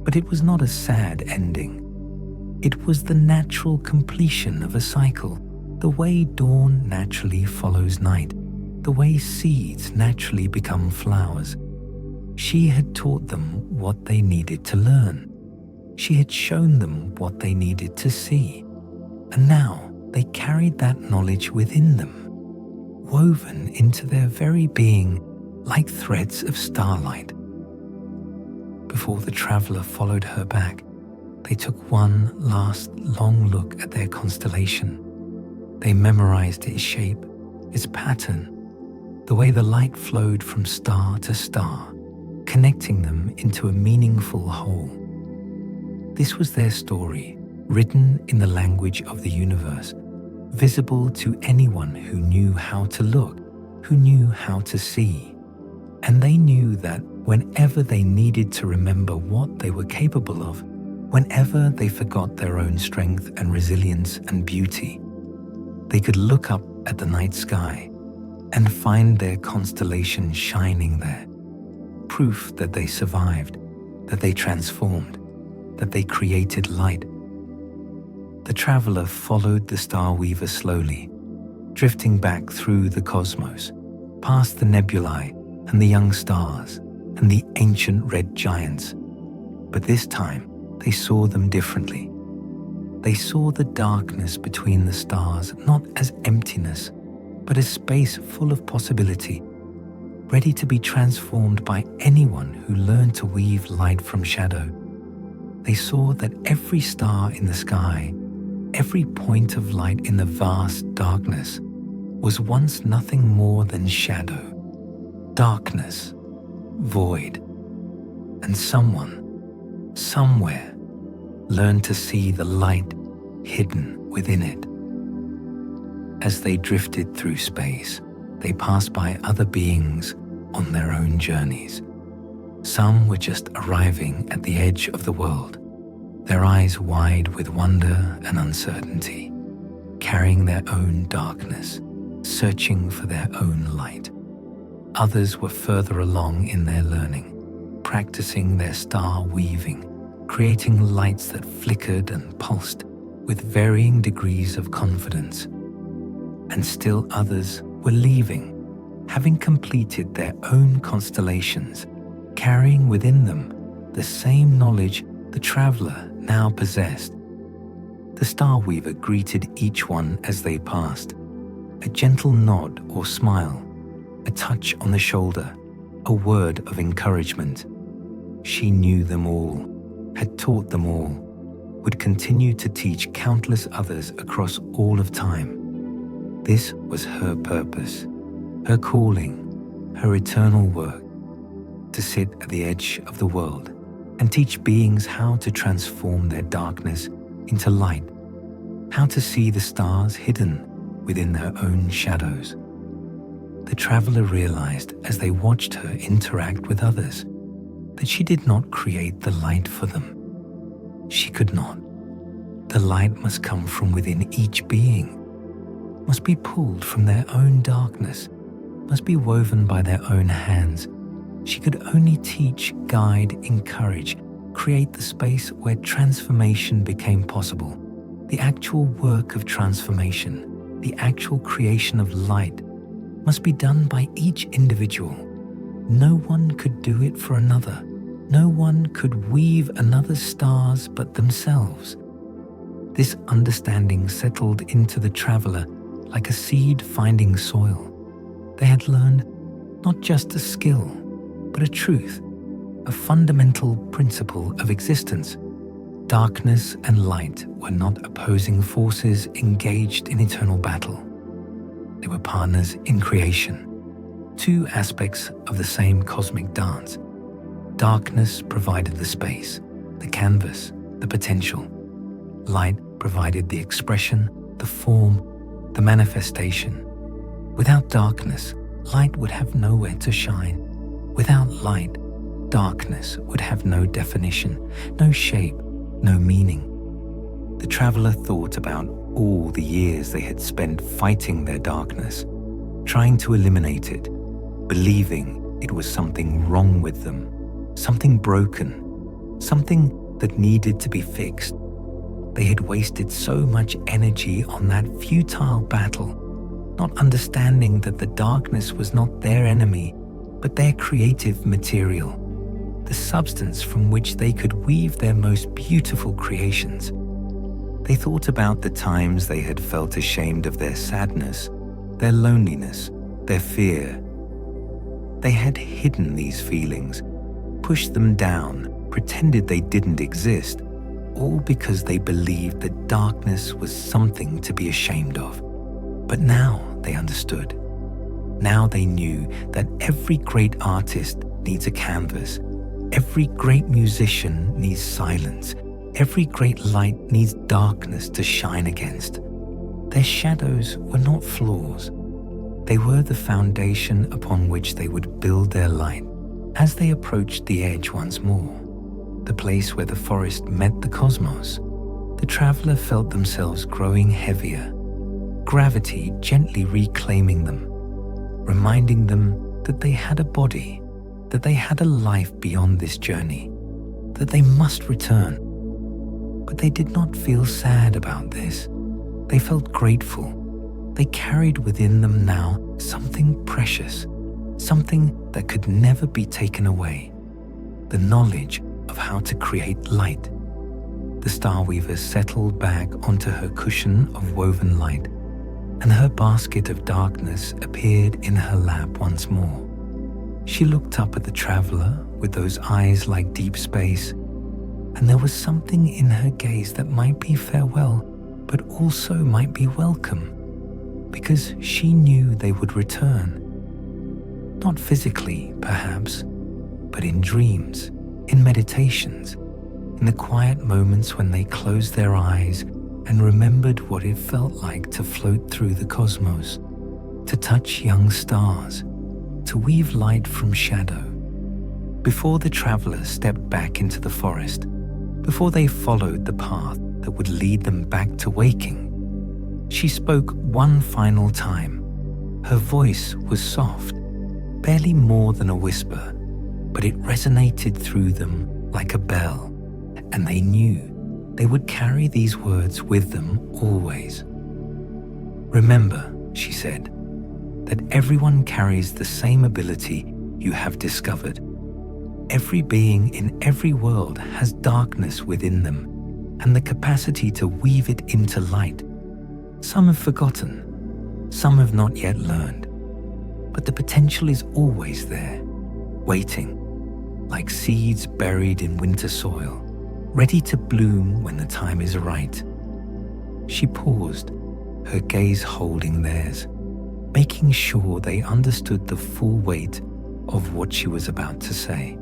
But it was not a sad ending. It was the natural completion of a cycle, the way dawn naturally follows night, the way seeds naturally become flowers. She had taught them what they needed to learn. She had shown them what they needed to see. And now they carried that knowledge within them, woven into their very being like threads of starlight. Before the traveler followed her back, they took one last long look at their constellation. They memorized its shape, its pattern, the way the light flowed from star to star, connecting them into a meaningful whole. This was their story, written in the language of the universe, visible to anyone who knew how to look, who knew how to see. And they knew that whenever they needed to remember what they were capable of, whenever they forgot their own strength and resilience and beauty, they could look up at the night sky and find their constellation shining there, proof that they survived, that they transformed, that they created light. The traveler followed the Starweaver slowly, drifting back through the cosmos, past the nebulae and the young stars and the ancient red giants. But this time, they saw them differently. They saw the darkness between the stars not as emptiness, but as space full of possibility, ready to be transformed by anyone who learned to weave light from shadow. They saw that every star in the sky, every point of light in the vast darkness, was once nothing more than shadow, darkness, void. And someone, somewhere, learned to see the light hidden within it. As they drifted through space, they passed by other beings on their own journeys. Some were just arriving at the edge of the world, their eyes wide with wonder and uncertainty, carrying their own darkness, searching for their own light. Others were further along in their learning, practicing their star weaving, creating lights that flickered and pulsed with varying degrees of confidence. And still others were leaving, having completed their own constellations, carrying within them the same knowledge the traveler now possessed. The Starweaver greeted each one as they passed, a gentle nod or smile, a touch on the shoulder, a word of encouragement. She knew them all, had taught them all, would continue to teach countless others across all of time. This was her purpose, her calling, her eternal work, to sit at the edge of the world and teach beings how to transform their darkness into light, how to see the stars hidden within their own shadows. The traveler realized as they watched her interact with others that she did not create the light for them. She could not. The light must come from within each being, must be pulled from their own darkness, must be woven by their own hands. She could only teach, guide, encourage, create the space where transformation became possible. The actual work of transformation, the actual creation of light, must be done by each individual. No one could do it for another. No one could weave another's stars but themselves. This understanding settled into the traveler like a seed finding soil. They had learned not just a skill, but a truth, a fundamental principle of existence. Darkness and light were not opposing forces engaged in eternal battle. They were partners in creation, two aspects of the same cosmic dance. Darkness provided the space, the canvas, the potential. Light provided the expression, the form, the manifestation. Without darkness, light would have nowhere to shine. Without light, darkness would have no definition, no shape, no meaning. The traveler thought about all the years they had spent fighting their darkness, trying to eliminate it, believing it was something wrong with them, something broken, something that needed to be fixed. They had wasted so much energy on that futile battle, not understanding that the darkness was not their enemy, but their creative material, the substance from which they could weave their most beautiful creations. They thought about the times they had felt ashamed of their sadness, their loneliness, their fear. They had hidden these feelings, pushed them down, pretended they didn't exist, all because they believed that darkness was something to be ashamed of. But now they understood. Now they knew that every great artist needs a canvas, every great musician needs silence, every great light needs darkness to shine against. Their shadows were not flaws. They were the foundation upon which they would build their light. As they approached the edge once more, the place where the forest met the cosmos, the traveler felt themselves growing heavier, gravity gently reclaiming them, reminding them that they had a body, that they had a life beyond this journey, that they must return. But they did not feel sad about this. They felt grateful. They carried within them now something precious, something that could never be taken away, the knowledge of how to create light. The Starweaver settled back onto her cushion of woven light, and her basket of darkness appeared in her lap once more. She looked up at the traveler with those eyes like deep space, and there was something in her gaze that might be farewell, but also might be welcome, because she knew they would return. Not physically, perhaps, but in dreams, in meditations, in the quiet moments when they closed their eyes and remembered what it felt like to float through the cosmos, to touch young stars, to weave light from shadow. Before the traveler stepped back into the forest, before they followed the path that would lead them back to waking, she spoke one final time. Her voice was soft, barely more than a whisper, but it resonated through them like a bell, and they knew they would carry these words with them always. Remember, she said, that everyone carries the same ability you have discovered. Every being in every world has darkness within them and the capacity to weave it into light. Some have forgotten, some have not yet learned, but the potential is always there, waiting, like seeds buried in winter soil, ready to bloom when the time is right. She paused, her gaze holding theirs, making sure they understood the full weight of what she was about to say.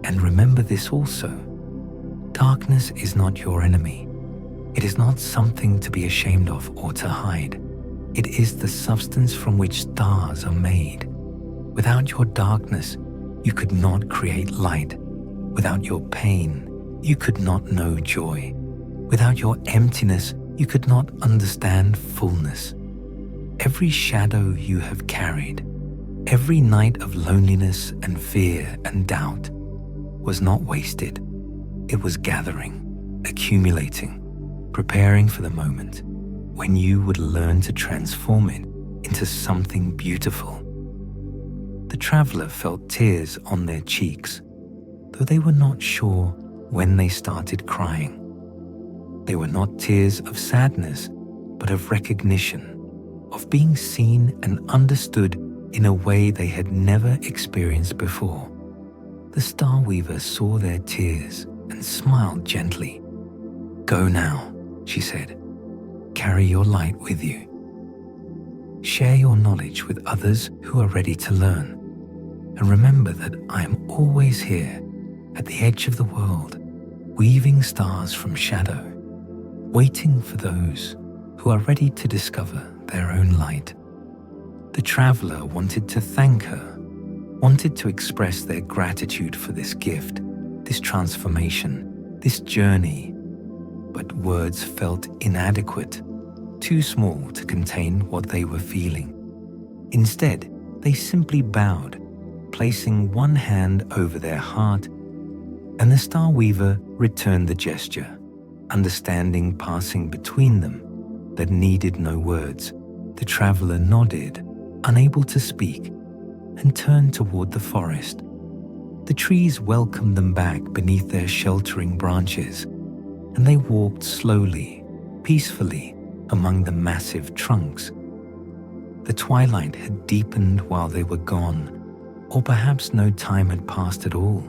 And remember this also: darkness is not your enemy. It is not something to be ashamed of or to hide. It is the substance from which stars are made. Without your darkness, you could not create light. Without your pain, you could not know joy. Without your emptiness, you could not understand fullness. Every shadow you have carried, every night of loneliness and fear and doubt, was not wasted. It was gathering, accumulating, preparing for the moment when you would learn to transform it into something beautiful. The traveler felt tears on their cheeks, though they were not sure when they started crying. They were not tears of sadness, but of recognition, of being seen and understood in a way they had never experienced before. The Starweaver saw their tears and smiled gently. "Go now," she said. "Carry your light with you. Share your knowledge with others who are ready to learn. And remember that I am always here at the edge of the world, weaving stars from shadow, waiting for those who are ready to discover their own light." The traveler wanted to thank her, wanted to express their gratitude for this gift, this transformation, this journey, but words felt inadequate, too small to contain what they were feeling. Instead, they simply bowed, placing one hand over their heart, and the Starweaver returned the gesture, understanding passing between them that needed no words. The traveler nodded, unable to speak, and turned toward the forest. The trees welcomed them back beneath their sheltering branches, and they walked slowly, peacefully among the massive trunks. The twilight had deepened while they were gone, or perhaps no time had passed at all.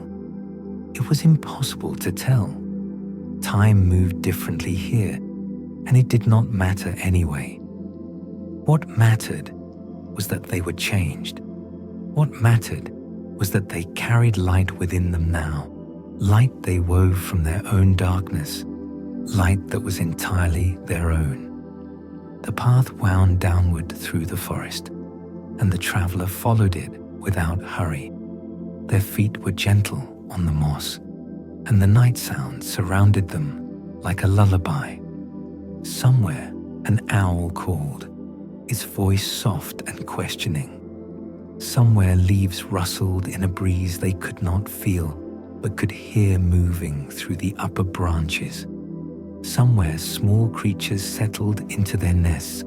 It was impossible to tell. Time moved differently here, and it did not matter anyway. What mattered was that they were changed. What mattered was that they carried light within them now, light they wove from their own darkness, light that was entirely their own. The path wound downward through the forest, and the traveler followed it without hurry. Their feet were gentle on the moss, and the night sound surrounded them like a lullaby. Somewhere, an owl called, its voice soft and questioning. Somewhere, leaves rustled in a breeze they could not feel, but could hear moving through the upper branches. Somewhere, small creatures settled into their nests,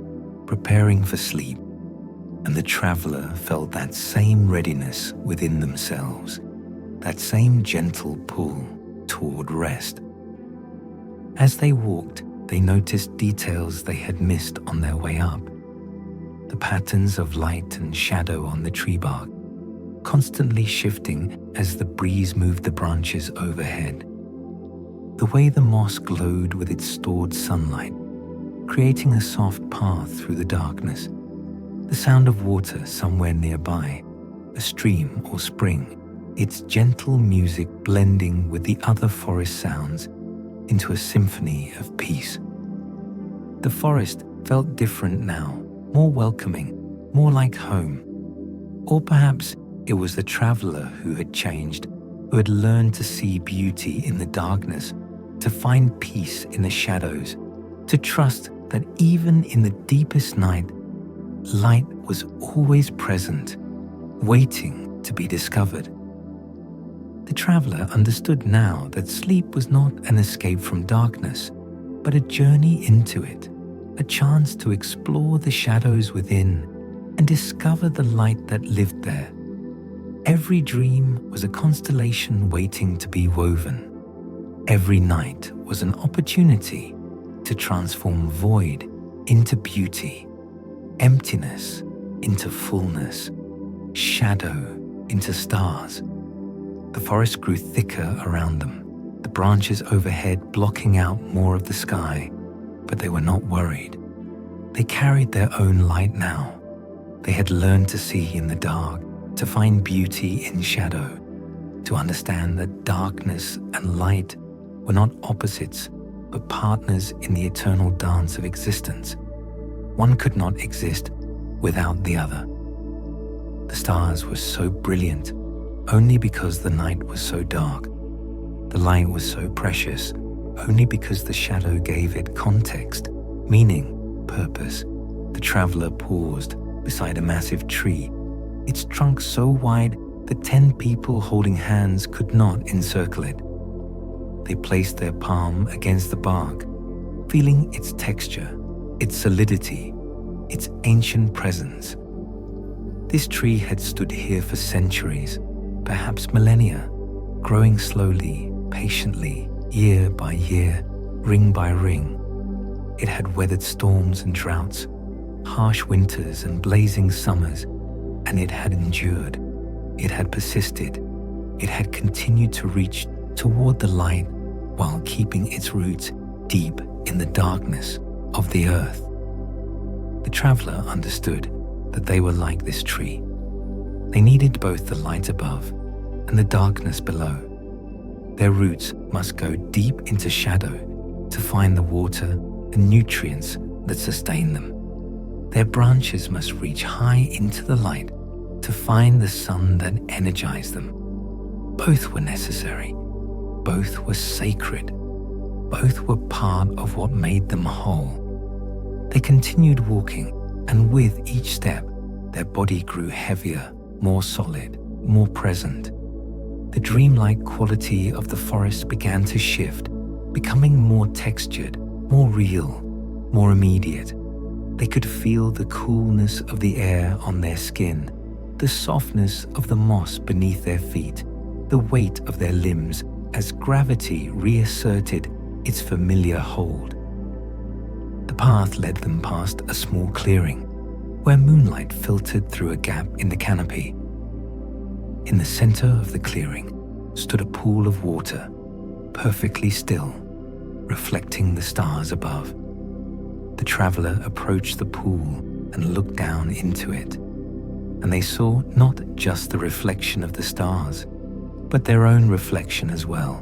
preparing for sleep, and the traveler felt that same readiness within themselves, that same gentle pull toward rest. As they walked, they noticed details they had missed on their way up. The patterns of light and shadow on the tree bark, constantly shifting as the breeze moved the branches overhead. The way the moss glowed with its stored sunlight, creating a soft path through the darkness. The sound of water somewhere nearby, a stream or spring, its gentle music blending with the other forest sounds into a symphony of peace. The forest felt different now, more welcoming, more like home. Or perhaps it was the traveler who had changed, who had learned to see beauty in the darkness, to find peace in the shadows, to trust that even in the deepest night, light was always present, waiting to be discovered. The traveler understood now that sleep was not an escape from darkness, but a journey into it, a chance to explore the shadows within and discover the light that lived there. Every dream was a constellation waiting to be woven. Every night was an opportunity to transform void into beauty, emptiness into fullness, shadow into stars. The forest grew thicker around them, the branches overhead blocking out more of the sky, but they were not worried. They carried their own light now. They had learned to see in the dark, to find beauty in shadow, to understand that darkness and light were not opposites, but partners in the eternal dance of existence. One could not exist without the other. The stars were so brilliant only because the night was so dark. The light was so precious only because the shadow gave it context, meaning, purpose. The traveler paused beside a massive tree, its trunk so wide that 10 people holding hands could not encircle it. They placed their palm against the bark, feeling its texture, its solidity, its ancient presence. This tree had stood here for centuries, perhaps millennia, growing slowly, patiently, year by year, ring by ring. It had weathered storms and droughts, harsh winters and blazing summers, and it had endured. It had persisted. It had continued to reach toward the light while keeping its roots deep in the darkness of the earth. The traveler understood that they were like this tree. They needed both the light above and the darkness below. Their roots must go deep into shadow to find the water and nutrients that sustain them. Their branches must reach high into the light to find the sun that energized them. Both were necessary. both were sacred. Both were part of what made them whole. They continued walking, and with each step, their body grew heavier, more solid, more present. The dreamlike quality of the forest began to shift, becoming more textured, more real, more immediate. They could feel the coolness of the air on their skin, the softness of the moss beneath their feet, the weight of their limbs as gravity reasserted its familiar hold. The path led them past a small clearing, where moonlight filtered through a gap in the canopy. In the center of the clearing stood a pool of water, perfectly still, reflecting the stars above. The traveler approached the pool and looked down into it, and they saw not just the reflection of the stars, but their own reflection as well.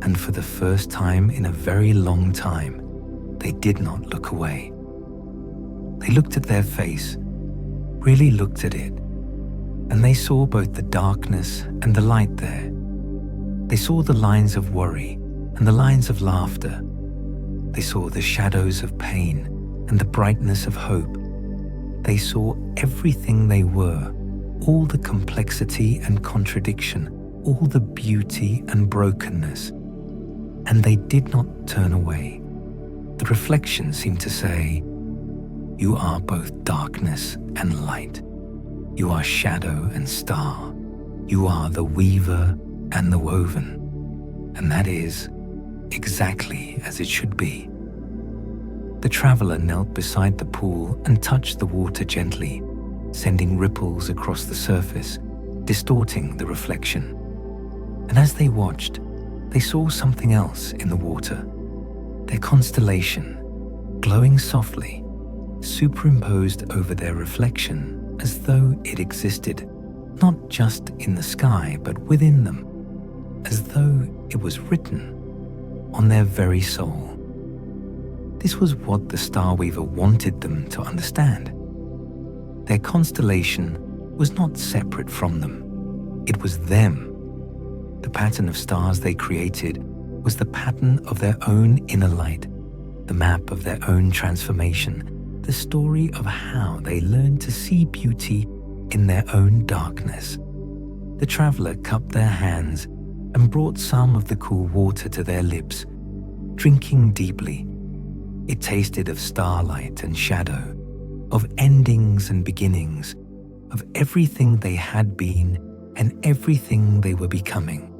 And for the first time in a very long time, they did not look away. They looked at their face, really looked at it, and they saw both the darkness and the light there. They saw the lines of worry and the lines of laughter. They saw the shadows of pain and the brightness of hope. They saw everything they were, all the complexity and contradiction, all the beauty and brokenness. And they did not turn away. The reflection seemed to say, "You are both darkness and light. You are shadow and star. You are the weaver and the woven." And that is exactly as it should be. The traveler knelt beside the pool and touched the water gently, sending ripples across the surface, distorting the reflection. And as they watched, they saw something else in the water. Their constellation, glowing softly, superimposed over their reflection as though it existed not just in the sky but within them, as though it was written on their very soul. This was what the Starweaver wanted them to understand. Their constellation was not separate from them. It was them. The pattern of stars they created was the pattern of their own inner light, the map of their own transformation, the story of how they learned to see beauty in their own darkness. The traveler cupped their hands and brought some of the cool water to their lips, drinking deeply. It tasted of starlight and shadow, of endings and beginnings, of everything they had been and everything they were becoming.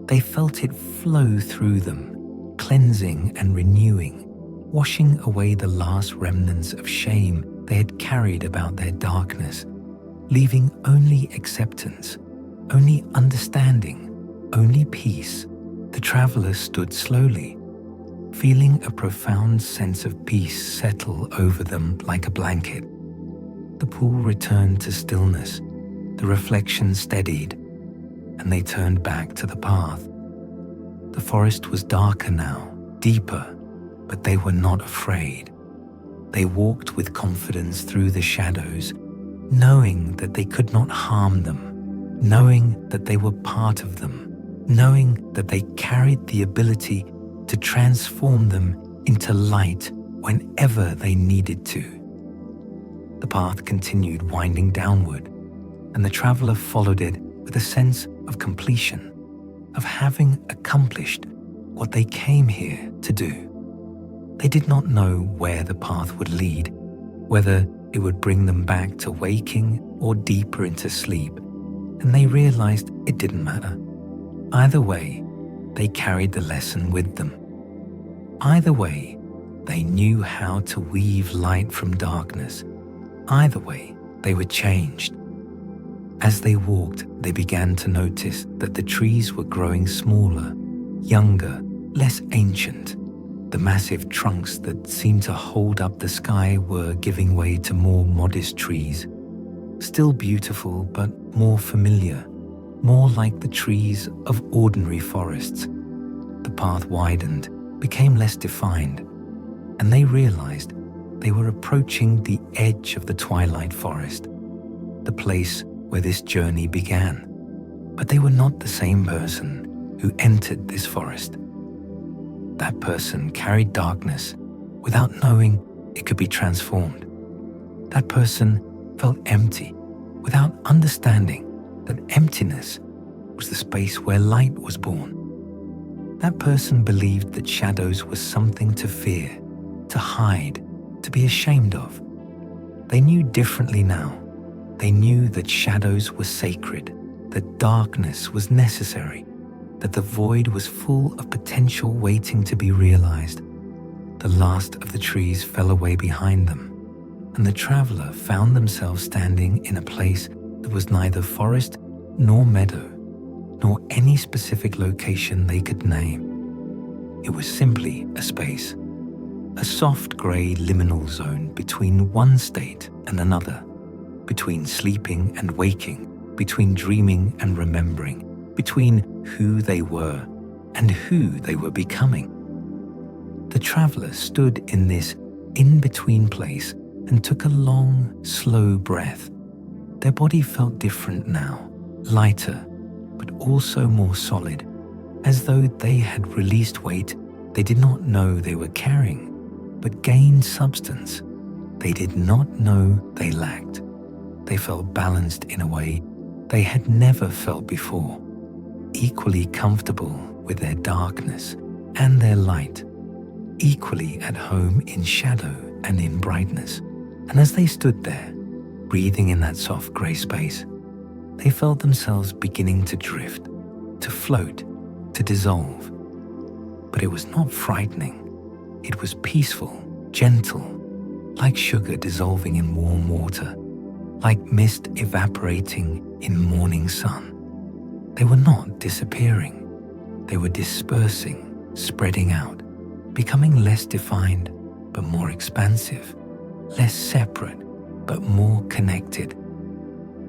They felt it flow through them, cleansing and renewing, washing away the last remnants of shame they had carried about their darkness, leaving only acceptance, only understanding, only peace. The traveler stood slowly, feeling a profound sense of peace settle over them like a blanket. The pool returned to stillness, the reflection steadied, and they turned back to the path. The forest was darker now, deeper, but they were not afraid. They walked with confidence through the shadows, knowing that they could not harm them, knowing that they were part of them, knowing that they carried the ability to transform them into light whenever they needed to. The path continued winding downward, and the traveler followed it with a sense of completion, of having accomplished what they came here to do. They did not know where the path would lead, whether it would bring them back to waking or deeper into sleep, and they realized it didn't matter. Either way, they carried the lesson with them. Either way, they knew how to weave light from darkness. Either way, they were changed. As they walked, they began to notice that the trees were growing smaller, younger, less ancient. The massive trunks that seemed to hold up the sky were giving way to more modest trees, still beautiful but more familiar, more like the trees of ordinary forests. The path widened, became less defined, and they realized they were approaching the edge of the Twilight Forest, the place where this journey began. But they were not the same person who entered this forest. That person carried darkness without knowing it could be transformed. That person felt empty without understanding that emptiness was the space where light was born. That person believed that shadows were something to fear, to hide, to be ashamed of. They knew differently now. They knew that shadows were sacred, that darkness was necessary, that the void was full of potential waiting to be realized. The last of the trees fell away behind them, and the traveler found themselves standing in a place that was neither forest nor meadow, nor any specific location they could name. It was simply a space, a soft grey liminal zone between one state and another, between sleeping and waking, between dreaming and remembering, between who they were and who they were becoming. The traveler stood in this in-between place and took a long, slow breath. Their body felt different now, lighter, but also more solid, as though they had released weight they did not know they were carrying, but gained substance they did not know they lacked. They felt balanced in a way they had never felt before, equally comfortable with their darkness and their light, equally at home in shadow and in brightness. And as they stood there, breathing in that soft grey space, they felt themselves beginning to drift, to float, to dissolve. But it was not frightening. It was peaceful, gentle, like sugar dissolving in warm water, like mist evaporating in morning sun. They were not disappearing. They were dispersing, spreading out, becoming less defined but more expansive, less separate but more connected.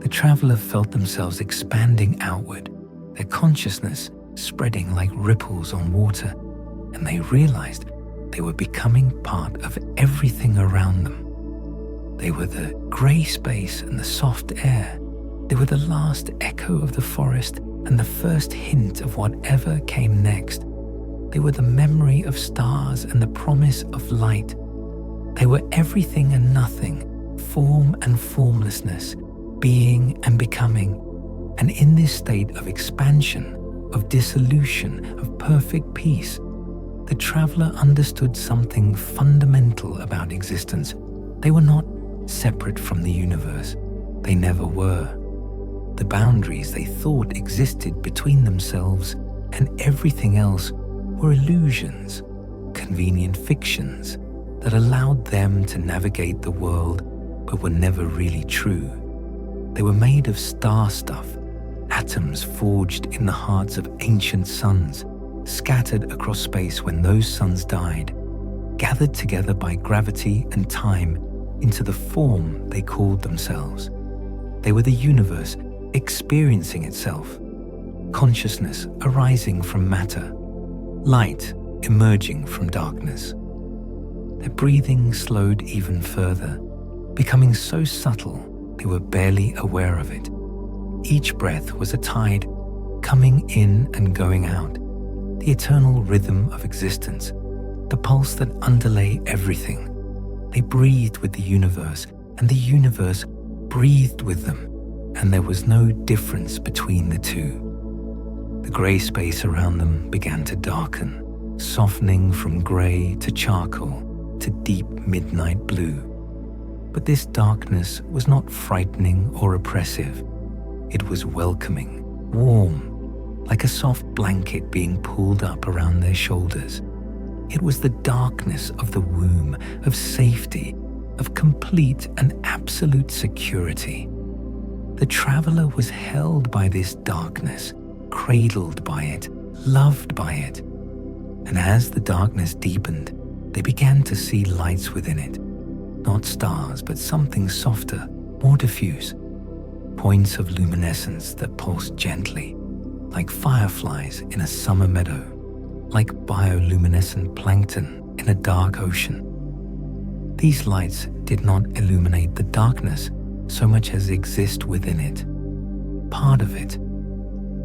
The traveler felt themselves expanding outward, their consciousness spreading like ripples on water, and they realized they were becoming part of everything around them. They were the grey space and the soft air. They were the last echo of the forest and the first hint of whatever came next. They were the memory of stars and the promise of light. They were everything and nothing, form and formlessness, being and becoming. And in this state of expansion, of dissolution, of perfect peace, the traveler understood something fundamental about existence. They were not separate from the universe. They never were. The boundaries they thought existed between themselves and everything else were illusions, convenient fictions that allowed them to navigate the world but were never really true. They were made of star stuff, atoms forged in the hearts of ancient suns, scattered across space when those suns died, gathered together by gravity and time into the form they called themselves. They were the universe experiencing itself, consciousness arising from matter, light emerging from darkness. Their breathing slowed even further, becoming so subtle they were barely aware of it. Each breath was a tide, coming in and going out, the eternal rhythm of existence, the pulse that underlay everything. They breathed with the universe, and the universe breathed with them, and there was no difference between the two. The grey space around them began to darken, softening from grey to charcoal to deep midnight blue. But this darkness was not frightening or oppressive. It was welcoming, warm, like a soft blanket being pulled up around their shoulders. It was the darkness of the womb, of safety, of complete and absolute security. The traveler was held by this darkness, cradled by it, loved by it. And as the darkness deepened, they began to see lights within it. Not stars, but something softer, more diffuse. Points of luminescence that pulsed gently, like fireflies in a summer meadow, like bioluminescent plankton in a dark ocean. These lights did not illuminate the darkness so much as exist within it, part of it,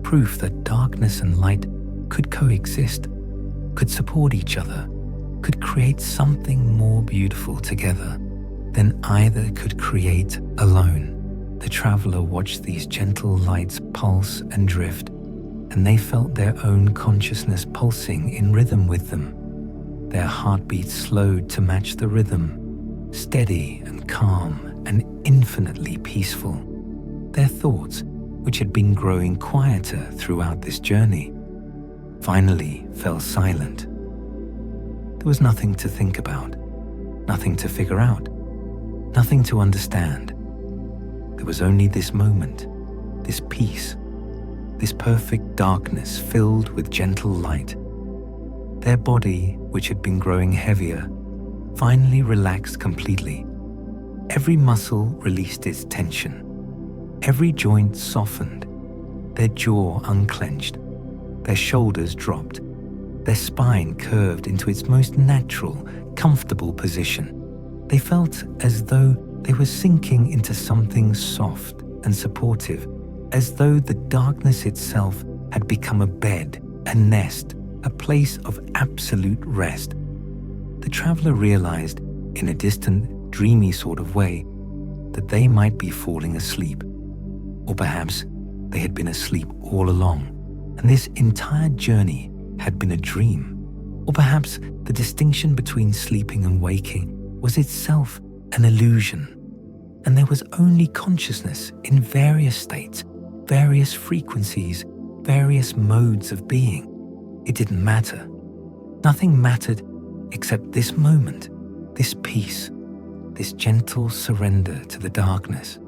proof that darkness and light could coexist, could support each other, could create something more beautiful together than either could create alone. The traveler watched these gentle lights pulse and drift, and they felt their own consciousness pulsing in rhythm with them. Their heartbeats slowed to match the rhythm, steady and calm and infinitely peaceful. Their thoughts, which had been growing quieter throughout this journey, finally fell silent. There was nothing to think about, nothing to figure out, nothing to understand. There was only this moment, this peace, this perfect darkness filled with gentle light. Their body, which had been growing heavier, finally relaxed completely. Every muscle released its tension. Every joint softened. Their jaw unclenched. Their shoulders dropped. Their spine curved into its most natural, comfortable position. They felt as though they were sinking into something soft and supportive, as though the darkness itself had become a bed, a nest, a place of absolute rest. The traveler realized, in a distant, dreamy sort of way, that they might be falling asleep. Or perhaps they had been asleep all along, and this entire journey had been a dream. Or perhaps the distinction between sleeping and waking was itself an illusion, and there was only consciousness in various states, various frequencies, various modes of being. It didn't matter. Nothing mattered except this moment, this peace, this gentle surrender to the darkness.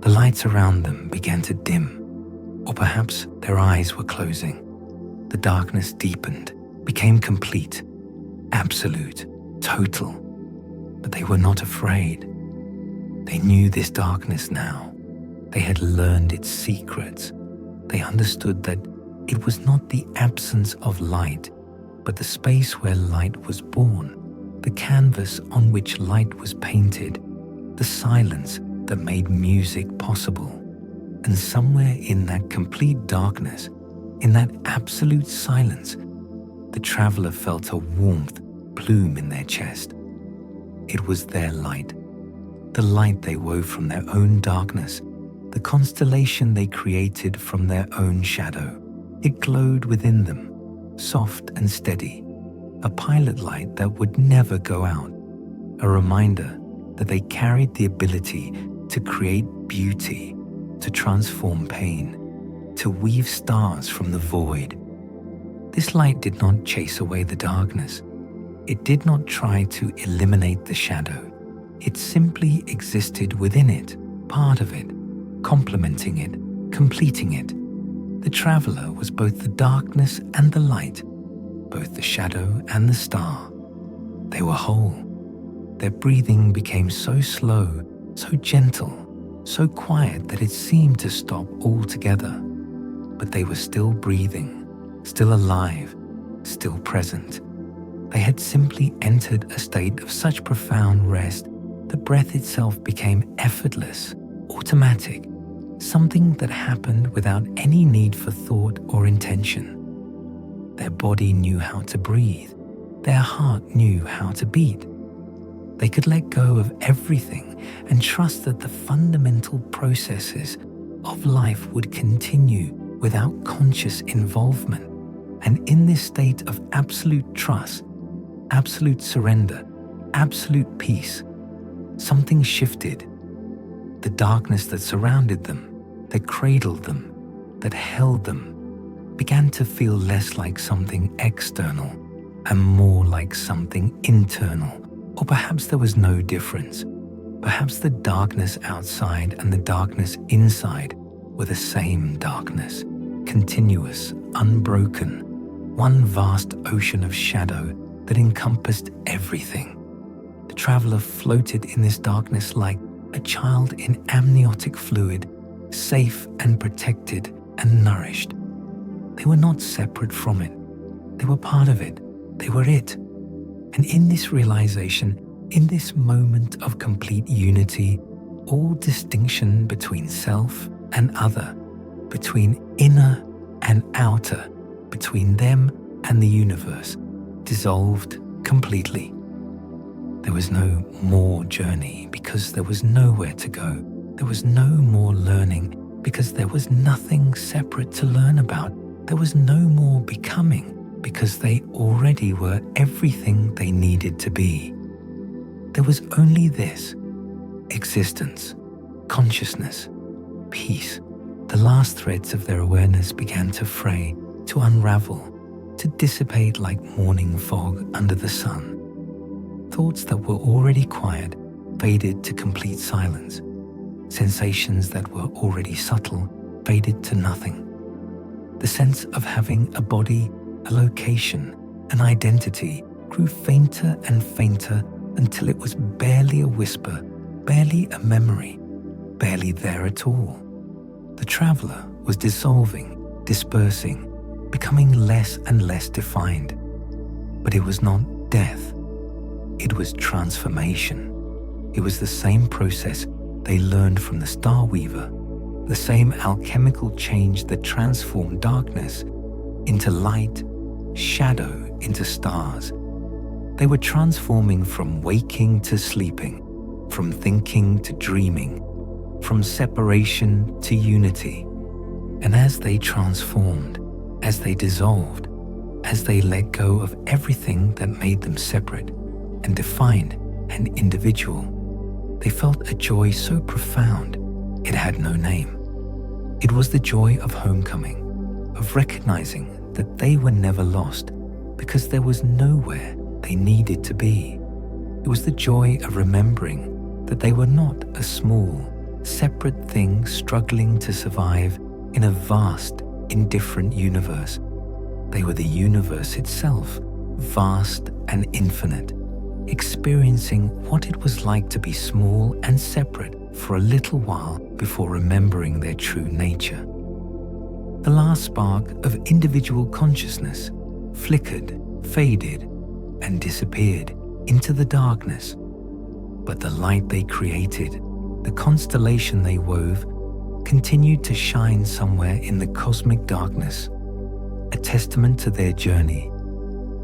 The lights around them began to dim, or perhaps their eyes were closing. The darkness deepened, became complete, absolute, total. But they were not afraid. They knew this darkness now. They had learned its secrets. They understood that it was not the absence of light, but the space where light was born, the canvas on which light was painted, the silence that made music possible. And somewhere in that complete darkness, in that absolute silence, the traveler felt a warmth plume in their chest. It was their light, the light they wove from their own darkness, the constellation they created from their own shadow. It glowed within them, soft and steady, a pilot light that would never go out, a reminder that they carried the ability to create beauty, to transform pain, to weave stars from the void. This light did not chase away the darkness. It did not try to eliminate the shadow. It simply existed within it, part of it, complementing it, completing it. The traveler was both the darkness and the light, both the shadow and the star. They were whole. Their breathing became so slow, so gentle, so quiet that it seemed to stop altogether. But they were still breathing, still alive, still present. They had simply entered a state of such profound rest that breath itself became effortless, automatic, something that happened without any need for thought or intention. Their body knew how to breathe. Their heart knew how to beat. They could let go of everything and trust that the fundamental processes of life would continue without conscious involvement. And in this state of absolute trust, absolute surrender, absolute peace, something shifted. The darkness that surrounded them, that cradled them, that held them, began to feel less like something external and more like something internal. Or perhaps there was no difference. Perhaps the darkness outside and the darkness inside were the same darkness, continuous, unbroken, one vast ocean of shadow that encompassed everything. The traveler floated in this darkness like a child in amniotic fluid, safe and protected and nourished. They were not separate from it. They were part of it. They were it. And in this realization, in this moment of complete unity, all distinction between self and other, between inner and outer, between them and the universe dissolved completely. There was no more journey because there was nowhere to go. There was no more learning because there was nothing separate to learn about. There was no more becoming because they already were everything they needed to be. There was only this: existence, consciousness, peace. The last threads of their awareness began to fray, to unravel, to dissipate like morning fog under the sun. Thoughts that were already quiet faded to complete silence. Sensations that were already subtle faded to nothing. The sense of having a body, a location, an identity grew fainter and fainter until it was barely a whisper, barely a memory, barely there at all. The traveler was dissolving, dispersing, becoming less and less defined. But it was not death. It was transformation. It was the same process they learned from the Starweaver, the same alchemical change that transformed darkness into light, shadow into stars. They were transforming from waking to sleeping, from thinking to dreaming, from separation to unity. And as they transformed, as they dissolved, as they let go of everything that made them separate and defined and individual, they felt a joy so profound it had no name. It was the joy of homecoming, of recognizing that they were never lost because there was nowhere they needed to be. It was the joy of remembering that they were not a small, separate thing struggling to survive in a vast, indifferent universe. They were the universe itself, vast and infinite, experiencing what it was like to be small and separate for a little while before remembering their true nature. The last spark of individual consciousness flickered, faded, and disappeared into the darkness. But the light they created, the constellation they wove, continued to shine somewhere in the cosmic darkness, a testament to their journey,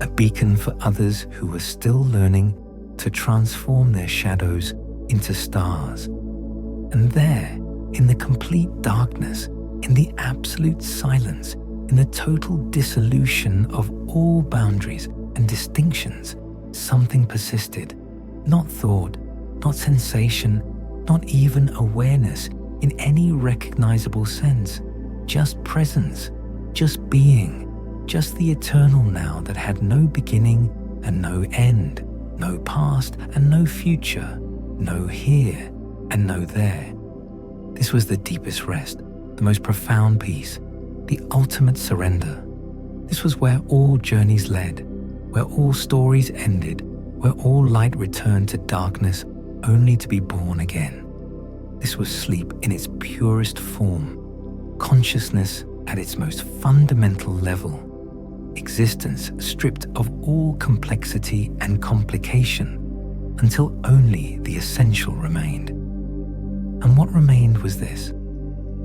a beacon for others who were still learning to transform their shadows into stars. And there, in the complete darkness, in the absolute silence, in the total dissolution of all boundaries and distinctions, something persisted. Not thought, not sensation, not even awareness in any recognizable sense. Just presence, just being, just the eternal now that had no beginning and no end, no past and no future, no here and no there. This was the deepest rest, the most profound peace, the ultimate surrender. This was where all journeys led, where all stories ended, where all light returned to darkness only to be born again. This was sleep in its purest form, consciousness at its most fundamental level, existence stripped of all complexity and complication until only the essential remained. And what remained was this: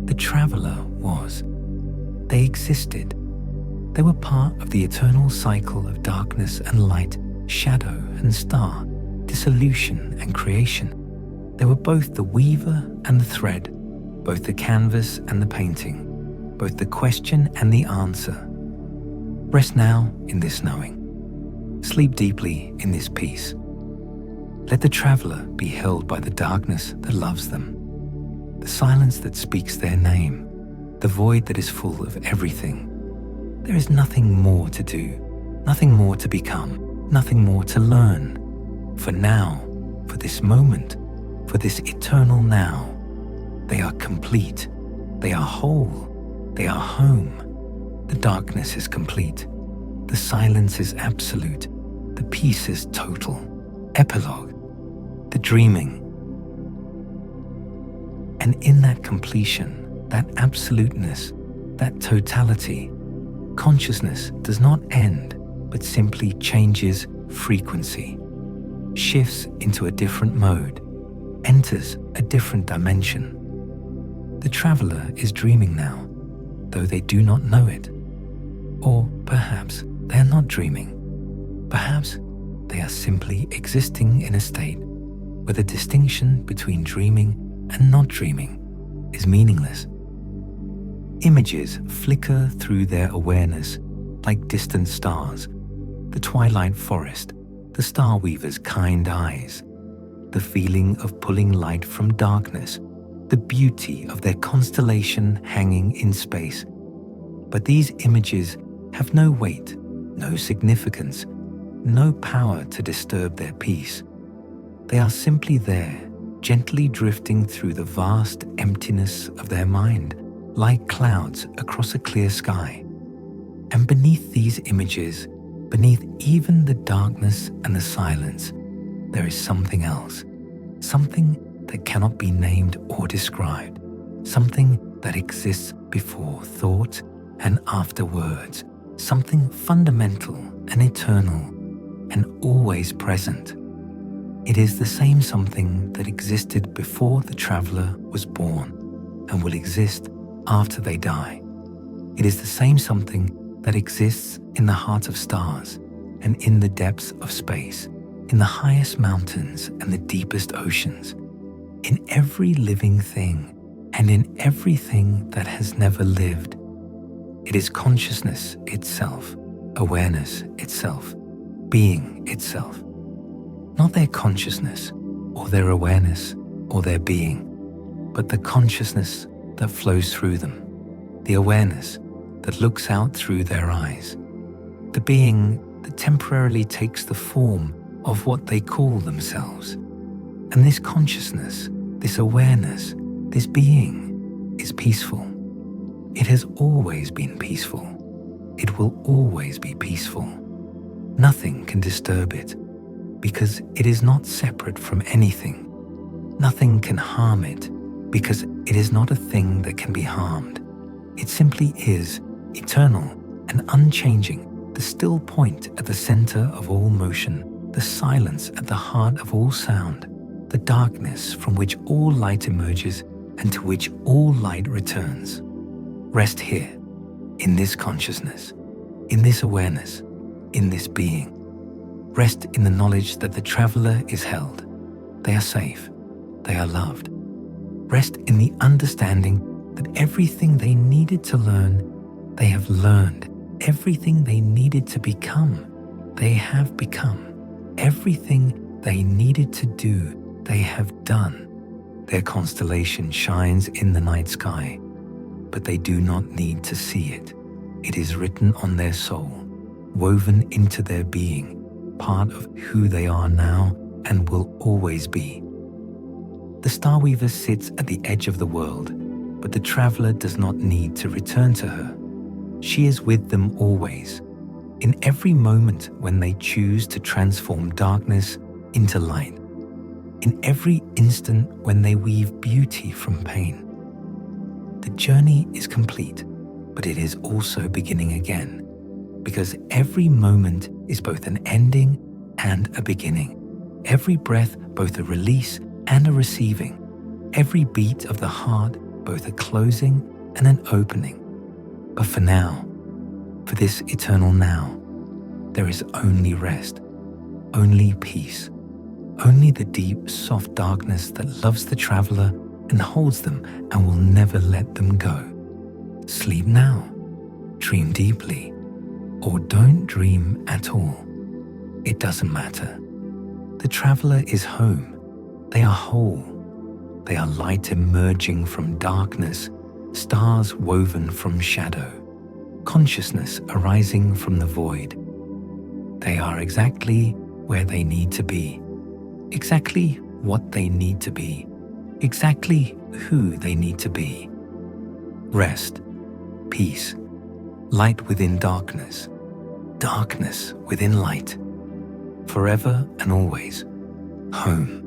the traveler was. They existed. They were part of the eternal cycle of darkness and light, shadow and star, dissolution and creation. They were both the weaver and the thread, both the canvas and the painting, both the question and the answer. Rest now in this knowing. Sleep deeply in this peace. Let the traveler be held by the darkness that loves them, the silence that speaks their name, the void that is full of everything. There is nothing more to do, nothing more to become, nothing more to learn. For now, for this moment, for this eternal now, they are complete, they are whole, they are home. The darkness is complete, the silence is absolute, the peace is total. Epilogue, the dreaming. And in that completion, that absoluteness, that totality, consciousness does not end, but simply changes frequency, shifts into a different mode, enters a different dimension. The traveler is dreaming now, though they do not know it. Or perhaps they are not dreaming. Perhaps they are simply existing in a state where the distinction between dreaming and not dreaming is meaningless. Images flicker through their awareness like distant stars, the Twilight Forest, the Starweaver's kind eyes, the feeling of pulling light from darkness, the beauty of their constellation hanging in space. But these images have no weight, no significance, no power to disturb their peace. They are simply there, gently drifting through the vast emptiness of their mind, like clouds across a clear sky. And beneath these images, beneath even the darkness and the silence, there is something else, something that cannot be named or described, something that exists before thought and after words, something fundamental and eternal and always present. It is the same something that existed before the traveler was born and will exist after they die. It is the same something that exists in the heart of stars and in the depths of space, in the highest mountains and the deepest oceans, in every living thing and in everything that has never lived. It is consciousness itself, awareness itself, being itself. Not their consciousness or their awareness or their being, but the consciousness that flows through them, the awareness that looks out through their eyes, the being that temporarily takes the form of what they call themselves. And this consciousness, this awareness, this being is peaceful. It has always been peaceful. It will always be peaceful. Nothing can disturb it, because it is not separate from anything. Nothing can harm it, because it is not a thing that can be harmed. It simply is, eternal and unchanging, the still point at the center of all motion, the silence at the heart of all sound, the darkness from which all light emerges and to which all light returns. Rest here, in this consciousness, in this awareness, in this being. Rest in the knowledge that the traveler is held. They are safe. They are loved. Rest in the understanding that everything they needed to learn, they have learned. Everything they needed to become, they have become. Everything they needed to do, they have done. Their constellation shines in the night sky, but they do not need to see it. It is written on their soul, woven into their being, part of who they are now and will always be. The Starweaver sits at the edge of the world, but the traveler does not need to return to her. She is with them always, in every moment when they choose to transform darkness into light, in every instant when they weave beauty from pain. The journey is complete, but it is also beginning again, because every moment is both an ending and a beginning. Every breath both a release and a receiving. Every beat of the heart both a closing and an opening. But for now, for this eternal now, there is only rest, only peace, only the deep, soft darkness that loves the traveler and holds them and will never let them go. Sleep now, dream deeply, or don't dream at all. It doesn't matter. The traveler is home. They are whole. They are light emerging from darkness, stars woven from shadow, consciousness arising from the void. They are exactly where they need to be, exactly what they need to be, exactly who they need to be. Rest, peace, light within darkness, darkness within light, forever and always, home.